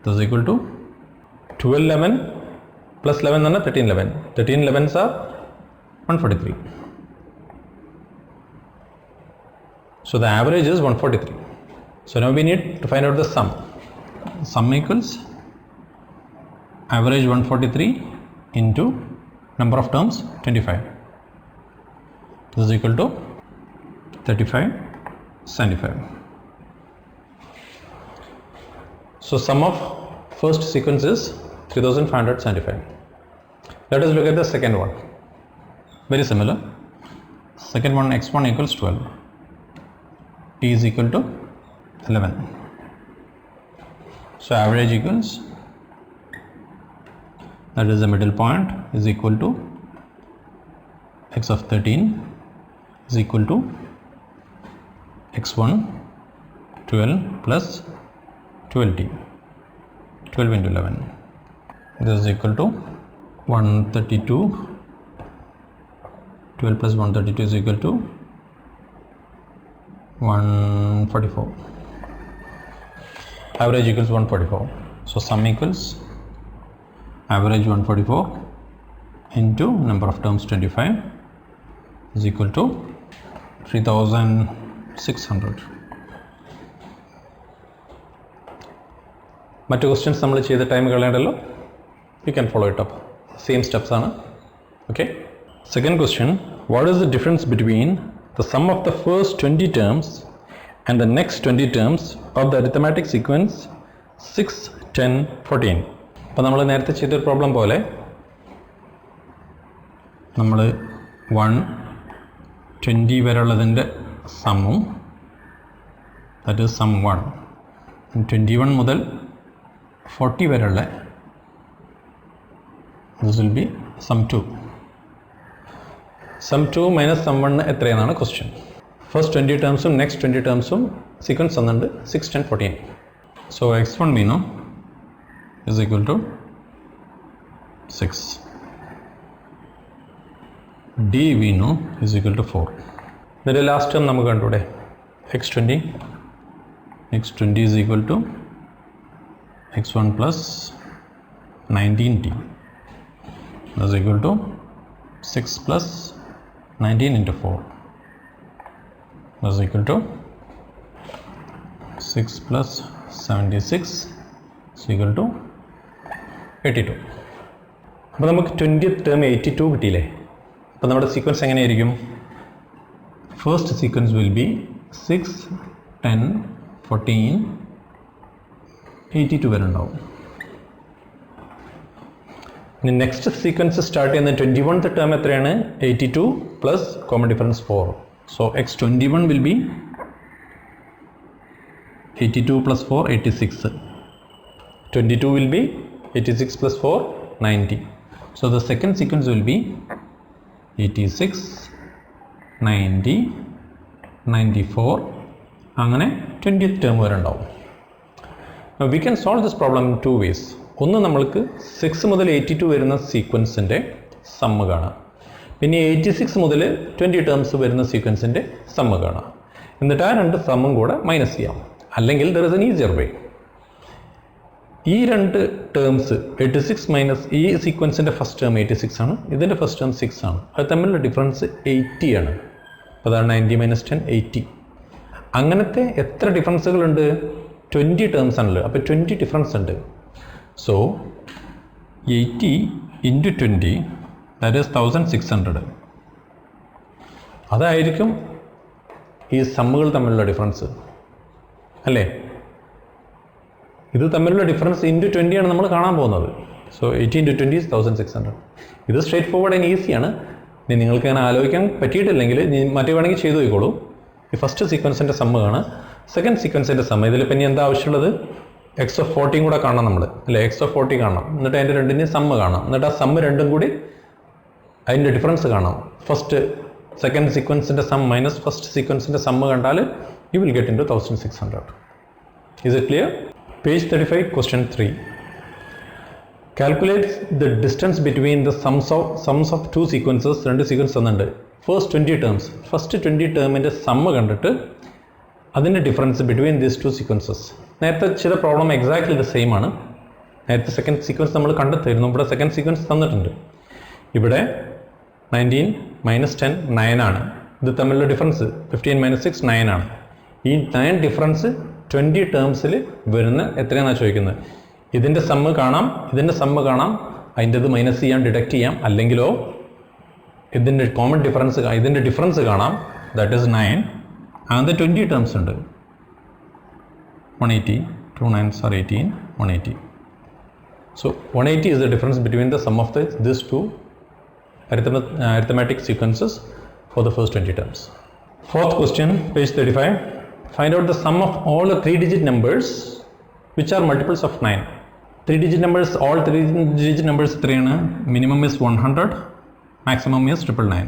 That is equal to 12 11 plus 11 and 13 11. 13 11s are 143. So the average is 143. So now we need to find out the sum. Sum equals average 143 into number of terms 25. This is equal to 35 75. So sum of first sequence is 3575. Let us look at the second one. Very similar. Second one, x1 equals 12. T is equal to 11. So average equals, that is the middle point, is equal to x of 13 is equal to x1 12 plus 12t, 12 into 11. This is equal to 132. 12 plus 132 is equal to 144. Average equals 144. So sum equals average 144 into number of terms 25 is equal to 3600. മറ്റു ക്വസ്റ്റ്യൻസ് നമ്മൾ ചെയ്ത time കളയണ്ടല്ലോ. You can follow it up. Same steps ആണ്. Okay. Second question, what is the difference between the sum of the first 20 terms and the next 20 terms of the arithmetic sequence 6, 10, 14? അപ്പോൾ നമ്മൾ നേരത്തെ ചെയ്തൊരു പ്രോബ്ലം പോലെ നമ്മൾ 1, 20 വരെയുള്ളതിൻ്റെ സമ്മും, ദാറ്റ് ഈസ് സം 1, 21 മുതൽ 40 വരെയുള്ള this will be sum 2. Sum 2 minus sum 1 എത്രയെന്നാണ് ക്വസ്റ്റ്യൻ. ഫസ്റ്റ് 20 ടേംസും നെക്സ്റ്റ് 20 ടേംസും സീക്വൻസ് തന്നിട്ടുണ്ട് 6, 10, 14. So x1 we know is equal to 6. d we know is equal to 4. ഇതിൻ്റെ ലാസ്റ്റ് ടേം നമുക്ക് കണ്ടൂടെ? x20 is equal to x1 plus 19t is equal to 6 plus 19 into 4 is equal to 6 plus 76 is equal to 82. അപ്പോൾ നമുക്ക് 20th ടേം 82 കിട്ടിയില്ലേ? അപ്പോൾ നമ്മുടെ സീക്വൻസ് എങ്ങനെയായിരിക്കും? ഫസ്റ്റ് സീക്വൻസ് വിൽ ബി 6, 10, 14, 82 വരെ ഉണ്ടാവും. ഇനി നെക്സ്റ്റ് സീക്വൻസ് സ്റ്റാർട്ട് ചെയ്യുന്ന 21th ടേം എത്രയാണ്? 82 plus common difference 4. So x21 will be 82 plus 4, 86. 22 will be 86 plus 4, 90. So the second sequence will be 86, 90, 94. അങ്ങനെ 20th ടേം വരെ ഉണ്ടാവും. Now we can solve this problem in two ways. ഒന്ന്, നമ്മൾക്ക് 6 മുതൽ 82 വരുന്ന സീക്വൻസിൻ്റെ സമ്മ് കാണാം. പിന്നെ 86 മുതൽ 20 ടേംസ് വരുന്ന സീക്വൻസിൻ്റെ സമ്മ് കാണാം. എന്നിട്ട് ആ രണ്ട് സമ്മും കൂടെ മൈനസ് ചെയ്യാം. അല്ലെങ്കിൽ there is an easier way. ഈ രണ്ട് ടേംസ് 86 മൈനസ് ഈ സീക്വൻസിൻ്റെ ഫസ്റ്റ് ടേം 86 ആണ്, ഇതിൻ്റെ ഫസ്റ്റ് ടേം 6 ആണ്. അത് തമ്മിലുള്ള ഡിഫറൻസ് 80 ആണ്. അപ്പോൾ അതാണ് 90 മൈനസ് 10 80. അങ്ങനത്തെ എത്ര ഡിഫറൻസുകളുണ്ട്? 20 ടേംസ് ആണല്ലോ. അപ്പോൾ 20 ഡിഫറൻസ് ഉണ്ട്. So 80 into 20 that is 1600. അതായിരിക്കും ഈ സമ്മുകൾ തമ്മിലുള്ള ഡിഫറൻസ് അല്ലേ? ഇത് തമ്മിലുള്ള ഡിഫറൻസ് ഇൻറ്റു 20 ആണ് നമ്മൾ കാണാൻ പോകുന്നത്. So 80 into 20 is 1600. ഇത് സ്ട്രേറ്റ് ഫോർവേഡ് ആൻഡ് ഈസിയാണ്. ഇനി നിങ്ങൾക്ക് അങ്ങനെ ആലോചിക്കാൻ പറ്റിയിട്ടില്ലെങ്കിൽ മറ്റേ വേണമെങ്കിൽ ചെയ്തു പോയിക്കോളൂ. ഈ ഫസ്റ്റ് സീക്വൻസിൻ്റെ സമ്മ് കാണാം, സെക്കൻഡ് സീക്വൻസിൻ്റെ സമ്മ്. ഇതിൽ പിന്നെ എന്താ ആവശ്യമുള്ളത്? എക്സ് ഓഫ് 40 കൂടെ കാണാം നമ്മൾ അല്ലേ? എക്സ് ഓഫ് 40 കാണാം, എന്നിട്ട് അതിൻ്റെ രണ്ടിൻ്റെയും സമ്മ് കാണാം, എന്നിട്ട് ആ സമ്മ് രണ്ടും കൂടി അതിൻ്റെ ഡിഫറൻസ് കാണാം. ഫസ്റ്റ് സെക്കൻഡ് സീക്വൻസിൻ്റെ സം മൈനസ് ഫസ്റ്റ് സീക്വൻസിൻ്റെ സമ്മ് കണ്ടാൽ you will get into 1600. Is it clear? Page 35, question 3. Calculate the distance between the sums of two sequences. രണ്ട് സീക്വൻസ് തന്നിട്ടുണ്ട്. ഫസ്റ്റ് 20 ടേംസ്, ഫസ്റ്റ് 20 ടേമിൻ്റെ സമ്മ് കണ്ടിട്ട് അതിൻ്റെ difference between these two sequences. നേരത്തെ ചില പ്രോബ്ലം എക്സാക്ട്ലി ഇത് സെയിം ആണ്. നേരത്തെ സെക്കൻഡ് സീക്വൻസ് നമ്മൾ കണ്ടെത്തായിരുന്നു, ഇവിടെ സെക്കൻഡ് സീക്വൻസ് തന്നിട്ടുണ്ട്. ഇവിടെ 19 മൈനസ് 10 9 ആണ്. ഇത് തമ്മിലുള്ള ഡിഫറൻസ് 15 മൈനസ് 6 9 ആണ്. ഈ 9 ഡിഫറൻസ് 20 ടേംസിൽ വരുന്ന എത്രയാണെന്നാണ് ചോദിക്കുന്നത്. ഇതിൻ്റെ സമ്മ് കാണാം, ഇതിൻ്റെ സമ്മ് കാണാം, അതിൻ്റെത് മൈനസ് ചെയ്യാം, ഡിഡക്റ്റ് ചെയ്യാം. അല്ലെങ്കിലോ ഇതിൻ്റെ കോമൺ ഡിഫറൻസ്, ഇതിൻ്റെ ഡിഫറൻസ് കാണാം, ദാറ്റ് ഈസ് 9. അങ്ങനത്തെ 20 ടേംസ് ഉണ്ട്. 180, 2 9s are 18, 180. So 180 is the difference between the sum of these two arithmetic sequences for the first 20 terms. Fourth question, page 35. Find out the sum of all the 3-digit numbers which are multiples of 9. 3-digit numbers, all 3-digit numbers 3 ആണ്. Minimum is 100, maximum is 999.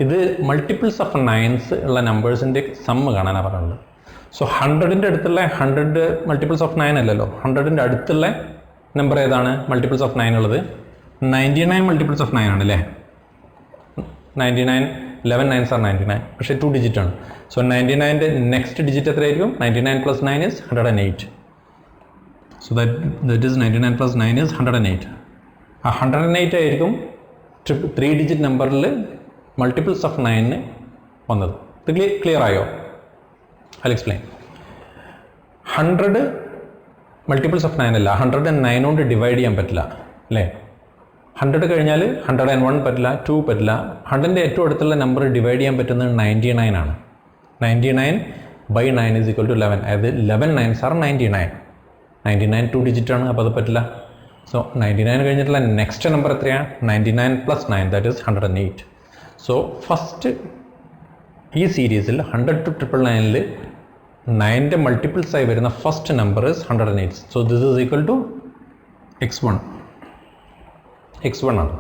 ഇത് മൾട്ടിപ്പിൾസ് ഓഫ് 9s ഉള്ള നമ്പേഴ്സിൻ്റെ സമ്മ് കാണാനാണ് പറയുന്നത്. സോ 100ൻ്റെ അടുത്തുള്ള 100 മൾട്ടിപ്പിൾസ് ഓഫ് 9 അല്ലല്ലോ, 100ൻ്റെ അടുത്തുള്ള നമ്പർ ഏതാണ് മൾട്ടിപ്പിൾസ് ഓഫ് 9 ഉള്ളത്? 99 മൾട്ടിപ്പിൾസ് ഓഫ് 9 ആണ് അല്ലേ? 99, 11 9s are 99, പക്ഷേ 2 ഡിജിറ്റ് ആണ്. സോ 99ൻ്റെ നെക്സ്റ്റ് ഡിജിറ്റ് എത്രയായിരിക്കും? 99 plus 9 is 108. So that is 99 plus 9 is 108. ആ 108 ആയിരിക്കും 3 ഡിജിറ്റ് നമ്പറിൽ മൾട്ടിപ്പിൾസ് ഓഫ് 9 വന്നത്. ഇത് ക്ലിയർ ആയോ? I'll explain. 100 മൾട്ടിപ്പിൾസ് ഓഫ് 9 അല്ല, 109 കൊണ്ട് ഡിവൈഡ് ചെയ്യാൻ പറ്റില്ല അല്ലേ? 100 കഴിഞ്ഞാൽ 101 പറ്റില്ല, 2 പറ്റില്ല. 100ൻ്റെ ഏറ്റവും അടുത്തുള്ള നമ്പർ ഡിവൈഡ് ചെയ്യാൻ പറ്റുന്നത് 99 ആണ്. 99 by 9 is equal to 11. അതായത് 11 9s are 99. 99 2 ഡിജിറ്റ് ആണ്, അപ്പോൾ അത് പറ്റില്ല. സോ 99 കഴിഞ്ഞിട്ടുള്ള നെക്സ്റ്റ് നമ്പർ എത്രയാണ്? 99 plus 9, that is 108. So first ഈ സീരീസിൽ 100 to 999ൽ 9ൻ്റെ മൾട്ടിപ്പിൾസായി വരുന്ന first number is 108. So this is equal to x1 ആണ്.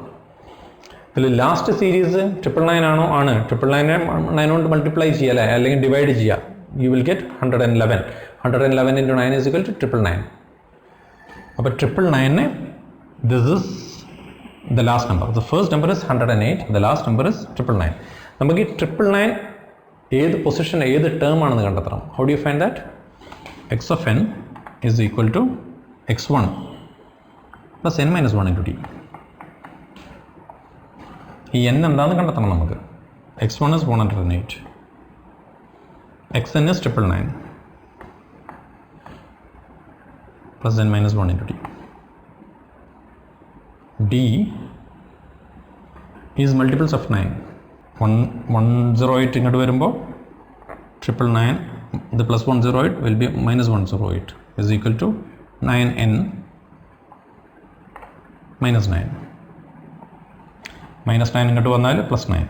ഇതിൽ ലാസ്റ്റ് സീരീസ് 999 ആണോ? ആണ്. 999 കൊണ്ട് മൾട്ടിപ്ലൈ ചെയ്യുക അല്ലേ, അല്ലെങ്കിൽ ഡിവൈഡ് ചെയ്യുക. U will get 111. 111 into 9 is equal to 999. അപ്പോൾ 999, this is the last number. The first number is 108, the last number is 999. നമുക്ക് ഈ 999 ഏത് പൊസിഷൻ, ഏത് ടേം ആണെന്ന് കണ്ടെത്തണം. How do you find that? X of n is equal to x1 plus n minus 1 into d. ഈ n എന്താണെന്ന് കണ്ടെത്തണം നമുക്ക്. x1 is 108, xn is 999 plus n minus 1 into t. d is multiples of 9. 108 ഇങ്ങോട്ട് വരുമ്പോൾ 999, the plus 108 will be minus 108 is equal to 9n minus 9. Minus 9 ഇങ്ങോട്ട് വന്നാൽ plus 9.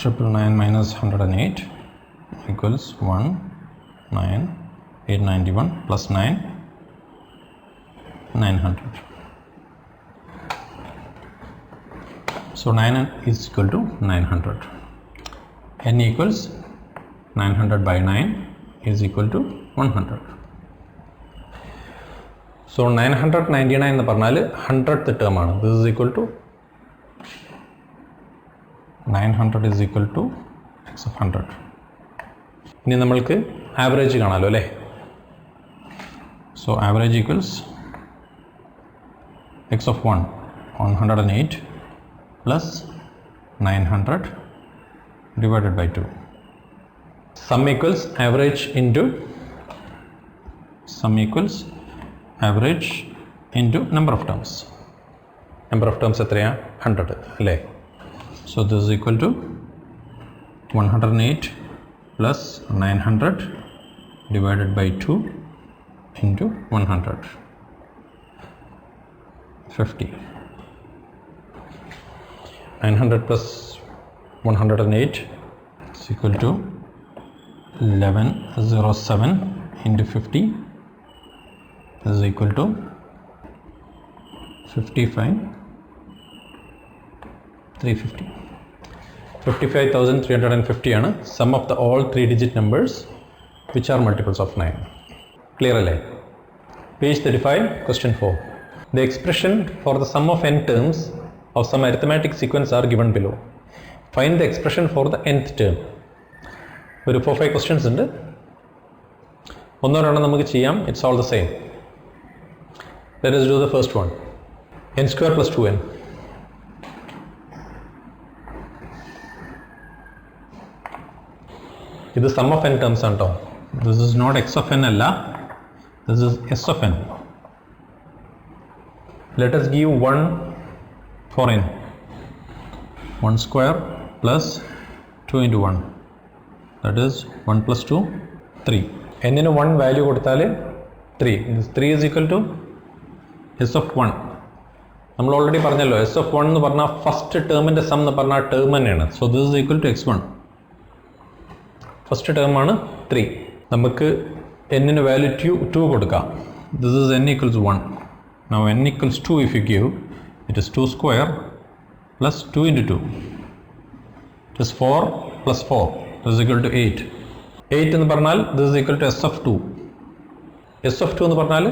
999 minus 108 equals 19891 plus 9 900. So 9 is equal to 900. n equals 900 by 9 is equal to 100. So 999 എന്ന് പറഞ്ഞാൽ 100th ടേം ആണ്. This is equal to 900 is equal to x of 100. ഇനി നമ്മൾക്ക് ആവറേജ് കാണാമല്ലോ അല്ലേ? So average equals x of 1 108 plus 900 divided by 2. Sum equals average into number of terms. Number of terms എത്രയാ? 100 അല്ലേ? So this is equal to 108 plus 900 divided by 2 into 100. 50. 900 plus 108 is equal to 1107 into 50 is equal to 55,350. 55,350 ആണ് sum of the all 3-digit numbers which are multiples of 9. Clear അല്ലേ? Page 35, question 4. The expression for the sum of n terms of some arithmetic sequence are given below. Find the expression for the nth term. ഒരു 4-5 questions ഉണ്ട്. ഒന്നോ രണ്ടോ നമുക്ക് ചെയ്യാം. It's all the same. Let us do the first one. n square plus 2n. ഇത് sum of n terms ആണ് ട്ടോ. This is not x of n അല്ല. This is s of n. Let us give 1 for n. 1 square plus 2 into 1. That is 1 plus 2, 3. n ന് 1 value കൊടുത്താൽ 3. This 3 is equal to s of 1. നമ്മൾ ഓൾറെഡി പറഞ്ഞല്ലോ s of 1 എന്ന് പറഞ്ഞാൽ ഫസ്റ്റ് ടേമിൻ്റെ സം എന്ന് പറഞ്ഞാൽ ടേം തന്നെയാണ്. So this is equal to x1. First term ആണ് 3. നമുക്ക് n ന് വാല്യൂ 2 കൊടുക്കാം. This is n equals 1. Now n equals 2 if you give, it is 2 square plus 2 into 2. It is 4 plus 4. This is equal to 8. 8 എന്ന് പറഞ്ഞാൽ this is equal to s of 2. s of 2 എന്ന് പറഞ്ഞാൽ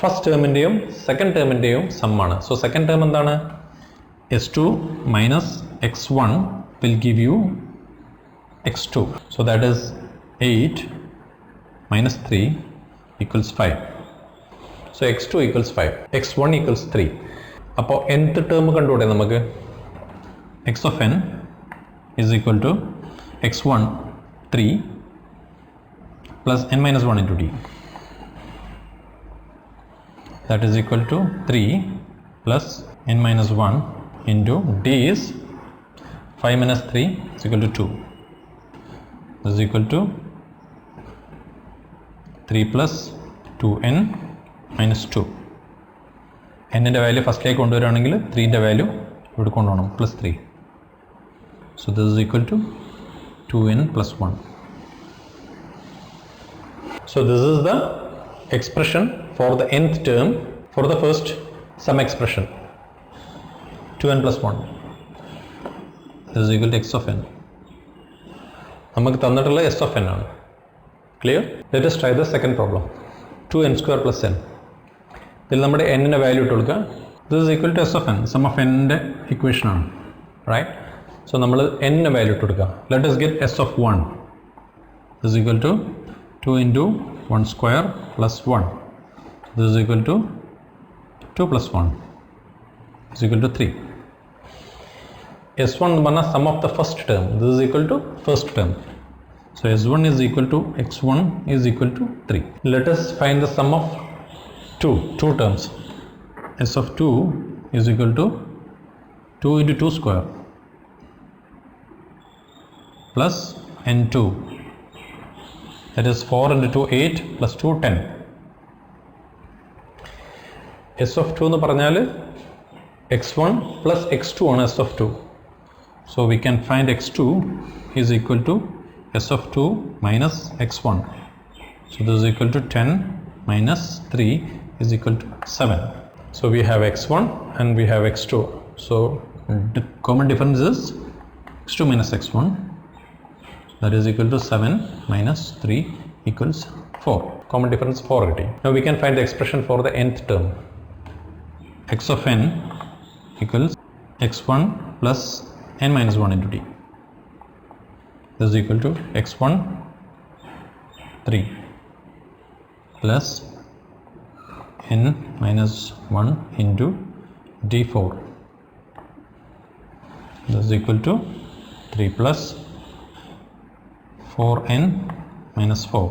ഫസ്റ്റ് ടേമിൻ്റെയും സെക്കൻഡ് ടേമിൻ്റെയും സം ആണ്. സോ സെക്കൻഡ് ടേം എന്താണ്? s2 minus x1 will give you x2. So that is 8 minus 3 equals 5. So x2 equals 5. x1 equals 3. അപ്പോൾ nth ടേം കണ്ടുകൂടെ നമുക്ക്? x of n is equal to x1 3 plus n minus 1 into d. That is equal to 3 plus n minus 1 into d is 5 minus 3 is equal to 2. This is equal to 3 plus 2n minus 2. n ൻ്റെ വാല്യൂ ഫസ്റ്റിലേക്ക് കൊണ്ടുവരികയാണെങ്കിൽ 3ൻ്റെ വാല്യൂ ഇവിടെ കൊണ്ടുപോകണം plus 3. So this is equal to 2n plus 1. So this is the expression for the nth term for the first sum expression. 2n plus 1. This is equal to x of n. നമുക്ക് തന്നിട്ടുള്ള s of n ആണ്. Clear? Let us try the second problem. 2n square plus n. ഇതിൽ നമ്മുടെ n ൻ്റെ വാല്യൂ ഇട്ട് കൊടുക്കുക. This is equal to s of n. Sum of n ൻ്റെ ഇക്വേഷൻ ആണ്. Right? So നമ്മൾ n ൻ്റെ വാല്യൂ ഇട്ട് കൊടുക്കുക. Let us get s of 1. This is equal to 2 into 1 square plus 1. This is equal to 2 plus 1 is equal to 3. s1 എന്ന് പറഞ്ഞാൽ sum of the first term. This is equal to first term. So s1 is equal to x1 is equal to 3. Let us find the sum of two terms. s of 2 is equal to 2 into 2 square plus n2. That is 4 into 2 8 plus 2 10. s of 2 എന്ന് പറഞ്ഞാൽ x1 plus x2 ആണ് s of 2. So we can find x2 is equal to s of 2 minus x1. So this is equal to 10 minus 3 is equal to 7. So we have x1 and we have x2. So the common difference is x2 minus x1. That is equal to 7 minus 3 equals 4. Common difference 4 already. Now we can find the expression for the nth term. X of n equals x1 plus n minus 1 into d. This is equal to x1 3 plus n minus 1 into d4. This is equal to 3 plus 4n minus 4.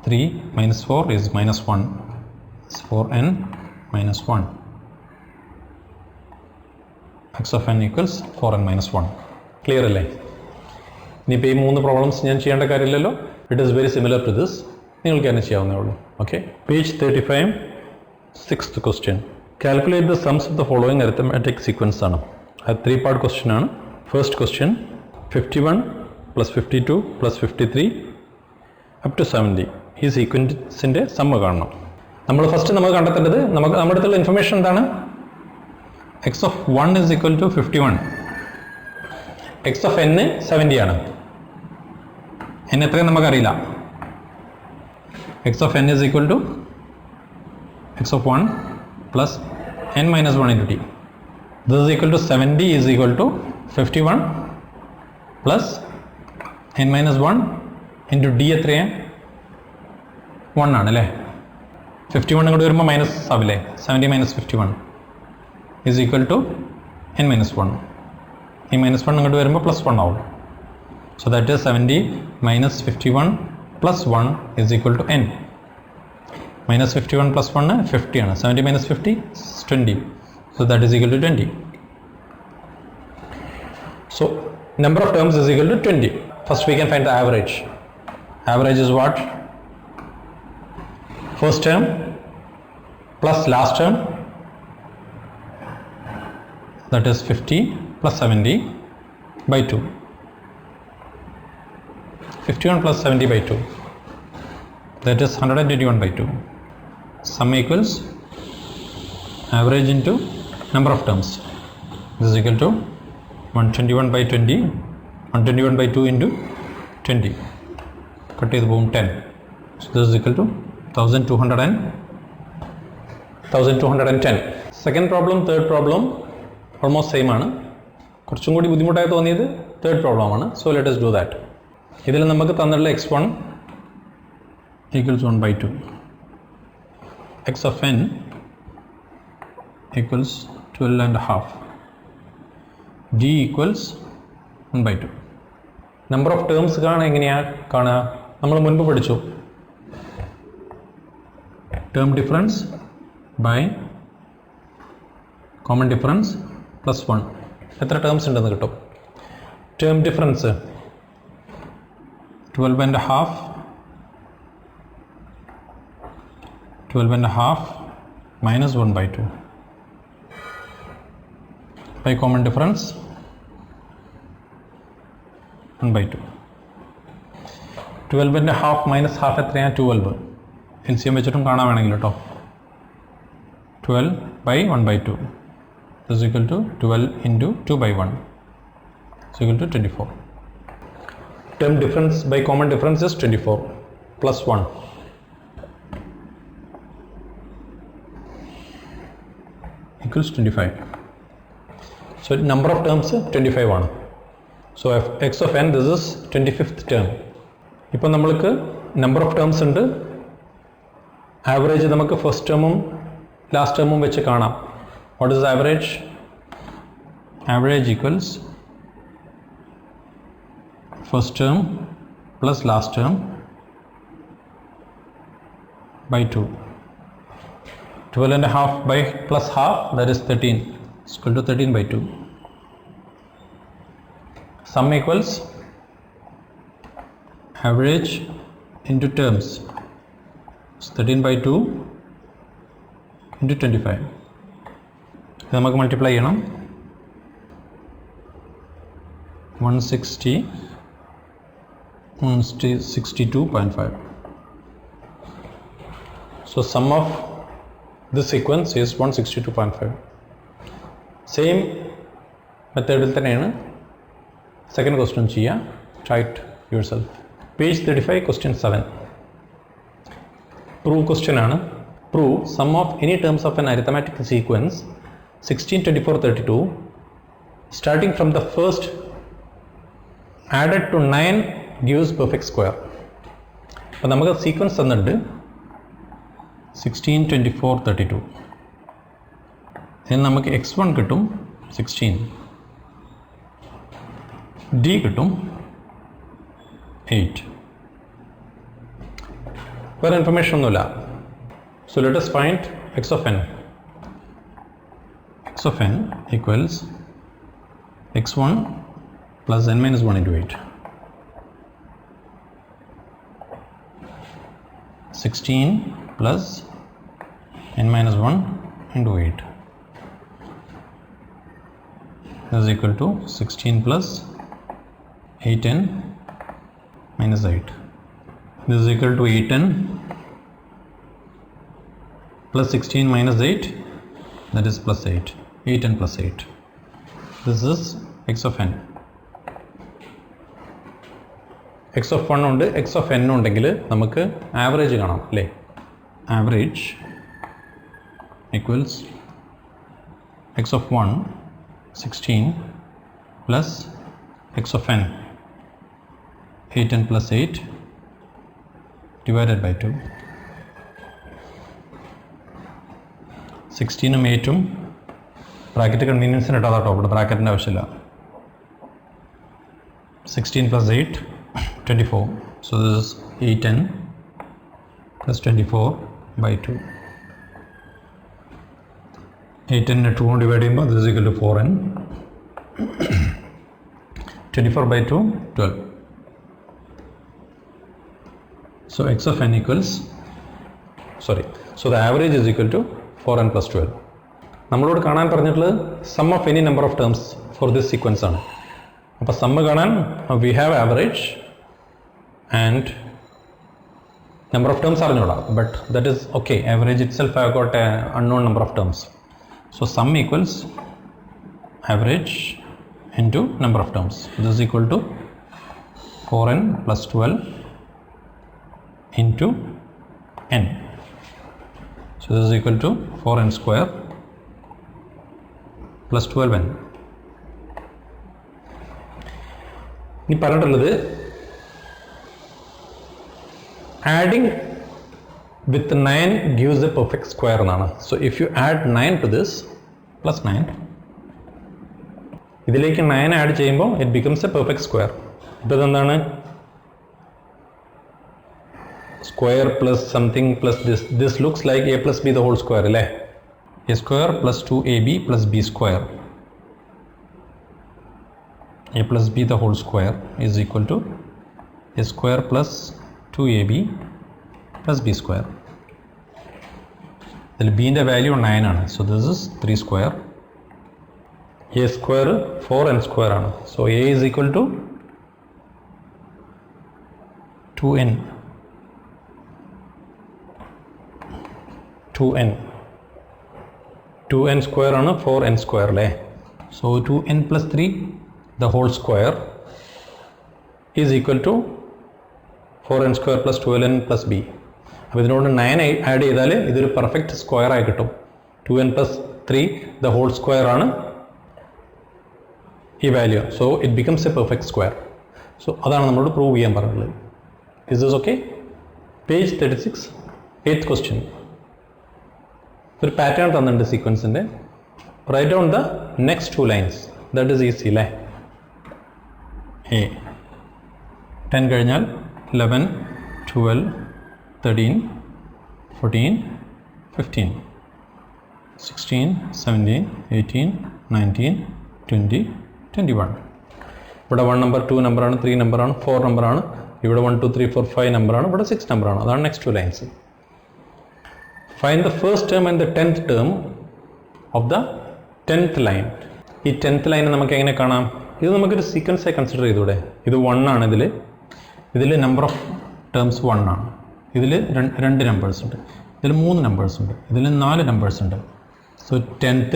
3 minus 4 is minus 1. It's 4n minus 1. X of n equals 4n minus 1. Clear അല്ലേ? ഇനിയിപ്പോൾ ഈ 3 പ്രോബ്ലംസ് ഞാൻ ചെയ്യേണ്ട കാര്യമില്ലല്ലോ. It is very similar to this. നിങ്ങൾക്ക് തന്നെ ചെയ്യാവുന്നേ ഉള്ളൂ. Okay, page 35, 6th question. Calculate the sums of the following arithmetic sequence ആണ്. അത് 3-part ക്വസ്റ്റ്യൻ ആണ്. First question 51 plus 52 plus 53 up to 70 ഈ സീക്വൻസിൻ്റെ സമ്മ് കാണണം. നമ്മൾ കണ്ടെത്തേണ്ടത് നമ്മുടെ അടുത്തുള്ള ഇൻഫർമേഷൻ എന്താണ്? x of 1 is equal to 51. x of n 70 ആണ്. n എത്രയും നമുക്കറിയില്ല. x of n is equal to x of 1 plus n minus 1 into t. This is equal to 70 is equal to 51 plus n minus 1 into d എത്രയാണ്? 1 ആണ് അല്ലേ? 51 ഇങ്ങോട്ട് വരുമ്പോൾ minus ആവില്ലേ? 70 minus 51 is equal to n minus 1. ഈ മൈനസ് 1 ഇങ്ങോട്ട് വരുമ്പോൾ പ്ലസ് 1 ആവും. So that is 70 minus 51 plus 1 is equal to n. Minus 51 plus 1 50 ആണ്. 70 minus 50 is 20. So that is equal to 20. So number of terms is equal to 20. First we can find the average. Average is what? First term plus last term, that is 50 plus 70 by 2. 51 plus 70 by 2, that is 121 by 2. Sum equals average into number of terms. This is equal to 121 by 20, 121 by 2 into 20. Cut the boom 10. So this is equal to 1210. Second problem, third problem almost same ആണ്. കുറച്ചും കൂടി ബുദ്ധിമുട്ടായി തോന്നിയത് തേർഡ് പ്രോബ്ലം ആണ്. So let us do that. ഇതിൽ നമുക്ക് തന്നിട്ടുള്ള x1 equals 1 by 2. x of n equals 12 and a half. d equals 1 by 2. Number of terms എങ്ങനെയാണ് കാണുക? നമ്മൾ മുൻപ് പഠിച്ചു. Term difference by common difference plus 1. എത്ര ടേംസ് ഉണ്ടെന്ന് കിട്ടും? Term difference 12 and a half minus 1 by 2 by common difference 1 by 2. 12 and a half minus half എത്രയാണ്? 12. LCM വെച്ചിട്ടും കാണാൻ വേണമെങ്കിൽ കേട്ടോ. 12 by 1 by 2 is equal to 12 into 2 by 1 is equal to 24. Term difference by common difference is 24 plus 1 equals 25. So number of terms 25 ആണ്. So x of n, this is 25th term. ഇപ്പോൾ നമ്മൾക്ക് number of terms ഉണ്ട്. Average നമുക്ക് first termഉം last termഉം വെച്ച് കാണാം. What is the average? Average equals first term plus last term by 2. 12 and a half by plus half, that is 13. It's equal to 13 by 2. Sum equals average into terms. It's 13 by 2 into 25. ഇത് നമുക്ക് മൾട്ടിപ്ലൈ ചെയ്യണം. 162.5. So sum of this sequence is 162.5. Same മെത്തേഡിൽ തന്നെയാണ് സെക്കൻഡ് ക്വസ്റ്റ്യൻ ചെയ്യുക. Try it yourself. Page 35, question 7. Prove question ആണ്. Prove sum of any terms of an arithmetic sequence 16, 24, 32 starting from the first added to 9 gives perfect square. അപ്പോൾ നമുക്ക് സീക്വൻസ് തന്നിട്ട് 16, 24, 32. ഇതിൽ നമുക്ക് x1 കിട്ടും 16, d കിട്ടും 8. വേറെ ഇൻഫർമേഷൻ ഒന്നുമില്ല. So let us find x of n. X of n equals x1 plus n minus 1 into 8. 16 plus n minus 1 into 8. This is equal to 16 plus 8n minus 8. This is equal to 8n plus 16 minus 8, that is plus 8. 8n plus 8. This is x of n. x of 1 ഉണ്ട്, x of n ഉണ്ടെങ്കിൽ നമുക്ക് ആവറേജ് കാണാം അല്ലേ? Average equals x of 1 16 plus x of n 8n plus 8 divided by 2. 16 ഉം 8 ഉം ബ്രാക്കറ്റ് കൺവീനിയൻസിന് ഇട്ടാൽ കേട്ടോ, ഇവിടെ ബ്രാക്കറ്റിൻ്റെ ആവശ്യമില്ല. 16 plus 8 24. So this is 8n plus 24 by 2. 8n 2 divide ചെയ്യുമ്പോൾ this is equal to 4n. 24 by 2 12. So x of n equals, so the average is equal to 4n plus 12. നമ്മളോട് കാണാൻ പറഞ്ഞിട്ടുള്ളത് sum of any number of terms for this sequence ആണ്. അപ്പോൾ സമ്മ് കാണാൻ we have average and number of terms അറിഞ്ഞോളാം, but that is okay. Average itself have got a unknown number of terms. So sum equals average into number of terms. This is equal to 4n plus 12 into n. So this is equal to 4n square plus 12n. ഇനി പറഞ്ഞിട്ടുള്ളത് adding with 9 gives a perfect square എന്നാണ്. So if you add 9 to this plus 9, ഇതിലേക്ക് 9 ആഡ് ചെയ്യുമ്പോൾ it becomes a perfect square. ഇപ്പോൾ ഇതെന്താണ്? Square plus something plus this looks like a plus b the whole square അല്ലേ? a square plus 2ab plus b square. a plus b the whole square is equal to a square plus 2ab plus b square. ഇതിൽ b ൻ്റെ വാല്യൂ 9 ആണ്. So this is 3 square. a square 4n square ആണ്. So a is equal to 2n. 2n square ആണ് 4n square അല്ലേ? So 2n plus 3 the whole square is equal to 4n square plus 12n plus b. അപ്പോൾ ഇതിനോട് 9 ആഡ് ചെയ്താൽ ഇതൊരു പെർഫെക്റ്റ് സ്ക്വയർ ആയി കിട്ടും. 2n plus 3 the whole square ആണ് ഈ value. So it becomes a perfect square. So അതാണ് നമ്മളോട് പ്രൂവ് ചെയ്യാൻ പറഞ്ഞിട്ടുള്ളത്. Is this okay? Page 36 8th question. ഒരു പാറ്റേൺ തന്നിട്ടുണ്ട് സീക്വൻസിൻ്റെ. Write down the next 2 lines. That is easy അല്ലേ? എ 10 കഴിഞ്ഞാൽ 11 12 13 14 15 16 17 18 19 20 21. ഇവിടെ 1 നമ്പർ 2 നമ്പറാണ് 3 നമ്പറാണ് 4 നമ്പറാണ്. ഇവിടെ 1 2 3 4 5 നമ്പറാണ്. ഇവിടെ 6 നമ്പറാണ്. അതാണ് next 2 lines. Find the first term and the 10th term of the 10th line. ഈ 10th ലൈൻ നമുക്ക് എങ്ങനെ കാണാം? ഇത് നമുക്കൊരു സീക്വൻസായി കൺസിഡർ ചെയ്തൂടെ? ഇത് 1 ആണ്. ഇതിൽ നമ്പർ ഓഫ് ടേംസ് 1 ആണ്. ഇതിൽ 2 നമ്പേഴ്സ് ഉണ്ട്. ഇതിൽ 3 നമ്പേഴ്സ് ഉണ്ട്. ഇതിൽ 4 നമ്പേഴ്സ് ഉണ്ട്. സോ 10th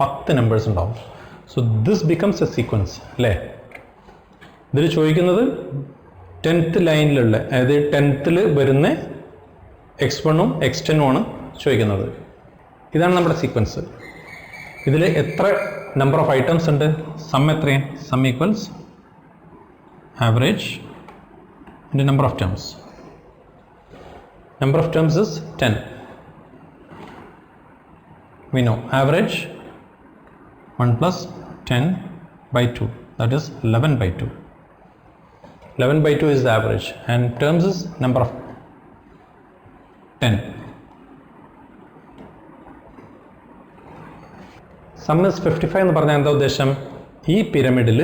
10 നമ്പേഴ്സ് ഉണ്ടാവും. So this becomes A sequence അല്ലേ? ഇതിൽ ചോദിക്കുന്നത് 10th ലൈനിലുള്ള, അതായത് 10th വരുന്ന x1ഉം x10ഉം ആണ് ചോദിക്കുന്നത്. ഇതാണ് നമ്മുടെ സീക്വൻസ്. ഇതിൽ എത്ര നമ്പർ ഓഫ് ഐറ്റംസ് ഉണ്ട്? സം എത്രയാണ്? Sum equals average into number of terms. Number of terms is 10. We know average 1 plus 10 by 2, that is 11 by 2. 11 by 2 is the average and terms is number of 10. Sum is 55 എന്ന് പറഞ്ഞാൽ എന്താ ഉദ്ദേശം? ഈ പിരമിഡിൽ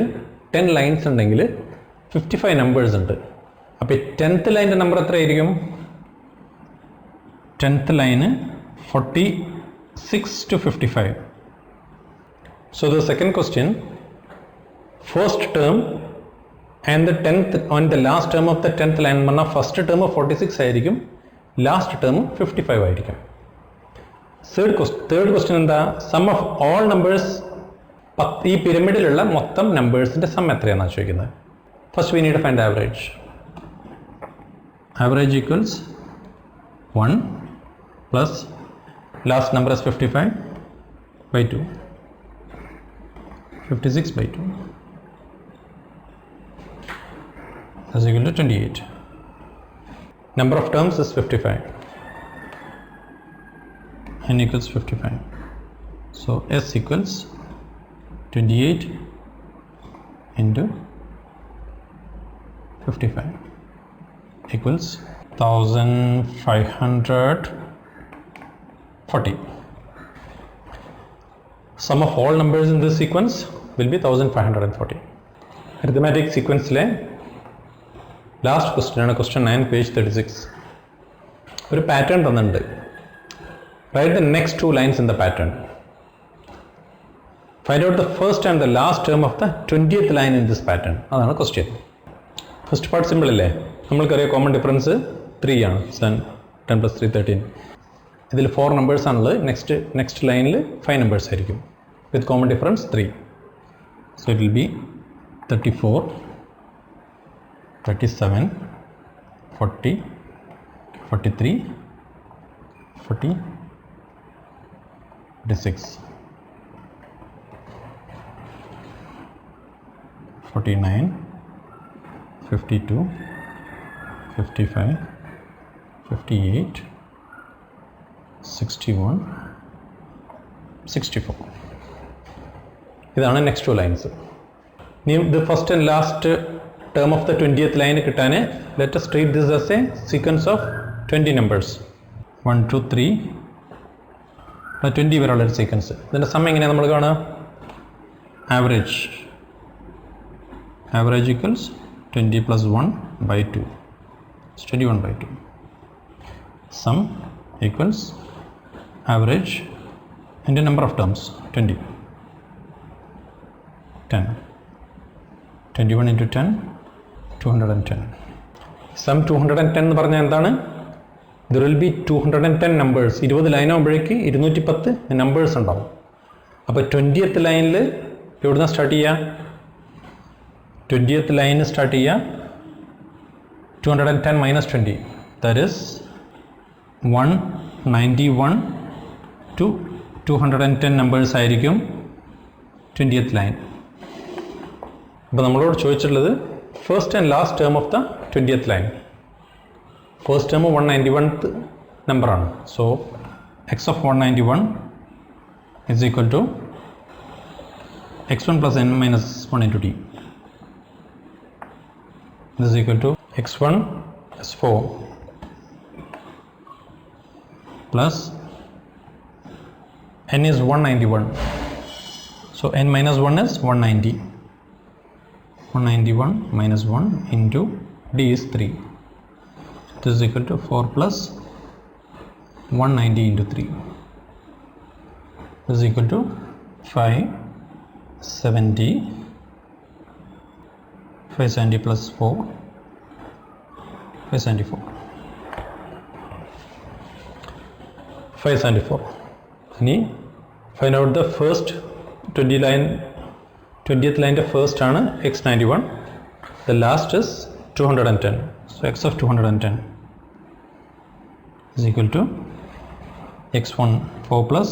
10 ലൈൻസ് ഉണ്ടെങ്കിൽ 55 നമ്പേഴ്സ് ഉണ്ട്. അപ്പോൾ 10th ലൈൻ്റെ നമ്പർ എത്രയായിരിക്കും? 10th line 46 to 55. So the second question, first term and the 10th on the last term of the 10th line പറഞ്ഞാൽ first term 46 ആയിരിക്കും, last term 55 ആയിരിക്കും. Third question എന്താ? Sum of all numbers, ഈ പിരമിഡിലുള്ള മൊത്തം നമ്പേഴ്സിൻ്റെ സം എത്രയാണെന്നാണ് ചോദിക്കുന്നത്. First we need to find the average. Average equals 1 plus last number is 55 by 2. 56 by 2 is equal to 28. Number of terms is 55. N equals 55. So S equals 28 into 55 equals 1540. Sum of all numbers in this sequence will be 1540. Arithmetic sequence le last question ആണ്, question 9 page 36. ഒരു pattern തന്നിട്ടുണ്ട്. Write the next 2 lines in the pattern. Find out the first and the last term of the 20th line in this pattern. അതാണ് question. First part simple അല്ലേ? നമ്മൾക്കറിയാം common difference 3 ആണ്. 7, 10 plus 3, 13. ഇതിൽ 4 numbers ആണുള്ളത്. Next ലൈനിൽ 5 numbers ആയിരിക്കും. With common difference 3. So it will be 34, 37, 40, 43, 40, 46, 49, 52, 55, 58, 61, 64. ഇതാണ് നെക്സ്റ്റ് 2 ലൈൻസ്. ഇനി ഇത് first and last term of the 20th line കിട്ടാൻ let us treat this as a sequence of 20 numbers. 1, 2, 3 20 വരെയുള്ള ഒരു സീക്വൻസ്. ഇതിൻ്റെ സം എങ്ങനെയാണ് നമ്മൾ കാണുക? Average equals 20 plus 1 by 2. It's 21 by 2. Sum equals average into number of terms 20. 10. 21 into 10, 210. Sum 210 എന്ന് പറഞ്ഞാൽ എന്താണ്? There will be 210 numbers. 20 line ആകുമ്പോഴേക്ക് 210 നമ്പേഴ്സ് ഉണ്ടാവും. അപ്പോൾ 20th ലൈനിൽ എവിടുന്ന സ്റ്റാർട്ട് ചെയ്യുക? 20th ലൈൻ സ്റ്റാർട്ട് ചെയ്യുക 210 minus 20. That is 191 to 210 numbers ആയിരിക്കും 20th ലൈൻ. അപ്പോൾ നമ്മളോട് ചോദിച്ചിട്ടുള്ളത് first and last term of the 20th line. First term 191th നമ്പറാണ്. So x of 191 is equal to x1 plus n minus 1 into t. This is equal to x1 is 4 plus n is 191. So n minus 1 is 190. 191 minus 1 into d is 3. This is equal to 4 plus 190 into 3. This is equal to 570. 570 plus 4, 574. 574. Now find out the first 20th line the first ആണ് x91. The last is 210. So x of 210 is equal to x1 4 plus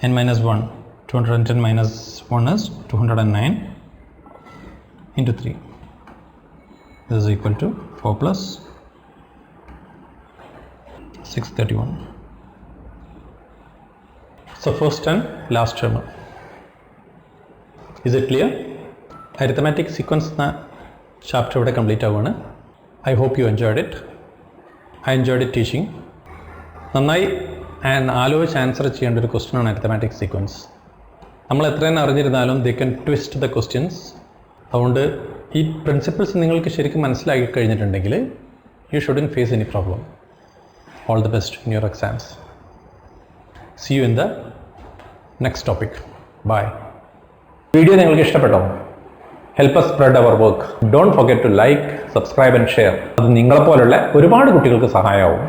n minus 1. 210 minus 1 is 209 into 3. This is equal to 4 plus 631. So first and last term. Is it clear? Arithmetic sequence chapter ഇവിടെ complete ആവുകയാണ്. I hope you enjoyed it. I enjoyed it teaching. നന്നായി ആലോചിച്ച് ആൻസർ ചെയ്യേണ്ട ഒരു ക്വസ്റ്റ്യനാണ് അരിത്തമാറ്റിക് സീക്വൻസ്. നമ്മൾ എത്രയെന്ന് അറിഞ്ഞിരുന്നാലും they can twist the questions. അതുകൊണ്ട് ഈ പ്രിൻസിപ്പിൾസ് നിങ്ങൾക്ക് ശരിക്കും മനസ്സിലാക്കി കഴിഞ്ഞിട്ടുണ്ടെങ്കിൽ you shouldn't face any problem. All the best in your exams. See you in the next topic. Bye. Video നിങ്ങൾക്ക് ഇഷ്ടപ്പെട്ടോ? Help us spread our work. Don't forget to like, subscribe and share. അത് നിങ്ങളെപ്പോലുള്ള ഒരുപാട് കുട്ടികൾക്ക് സഹായമാവും.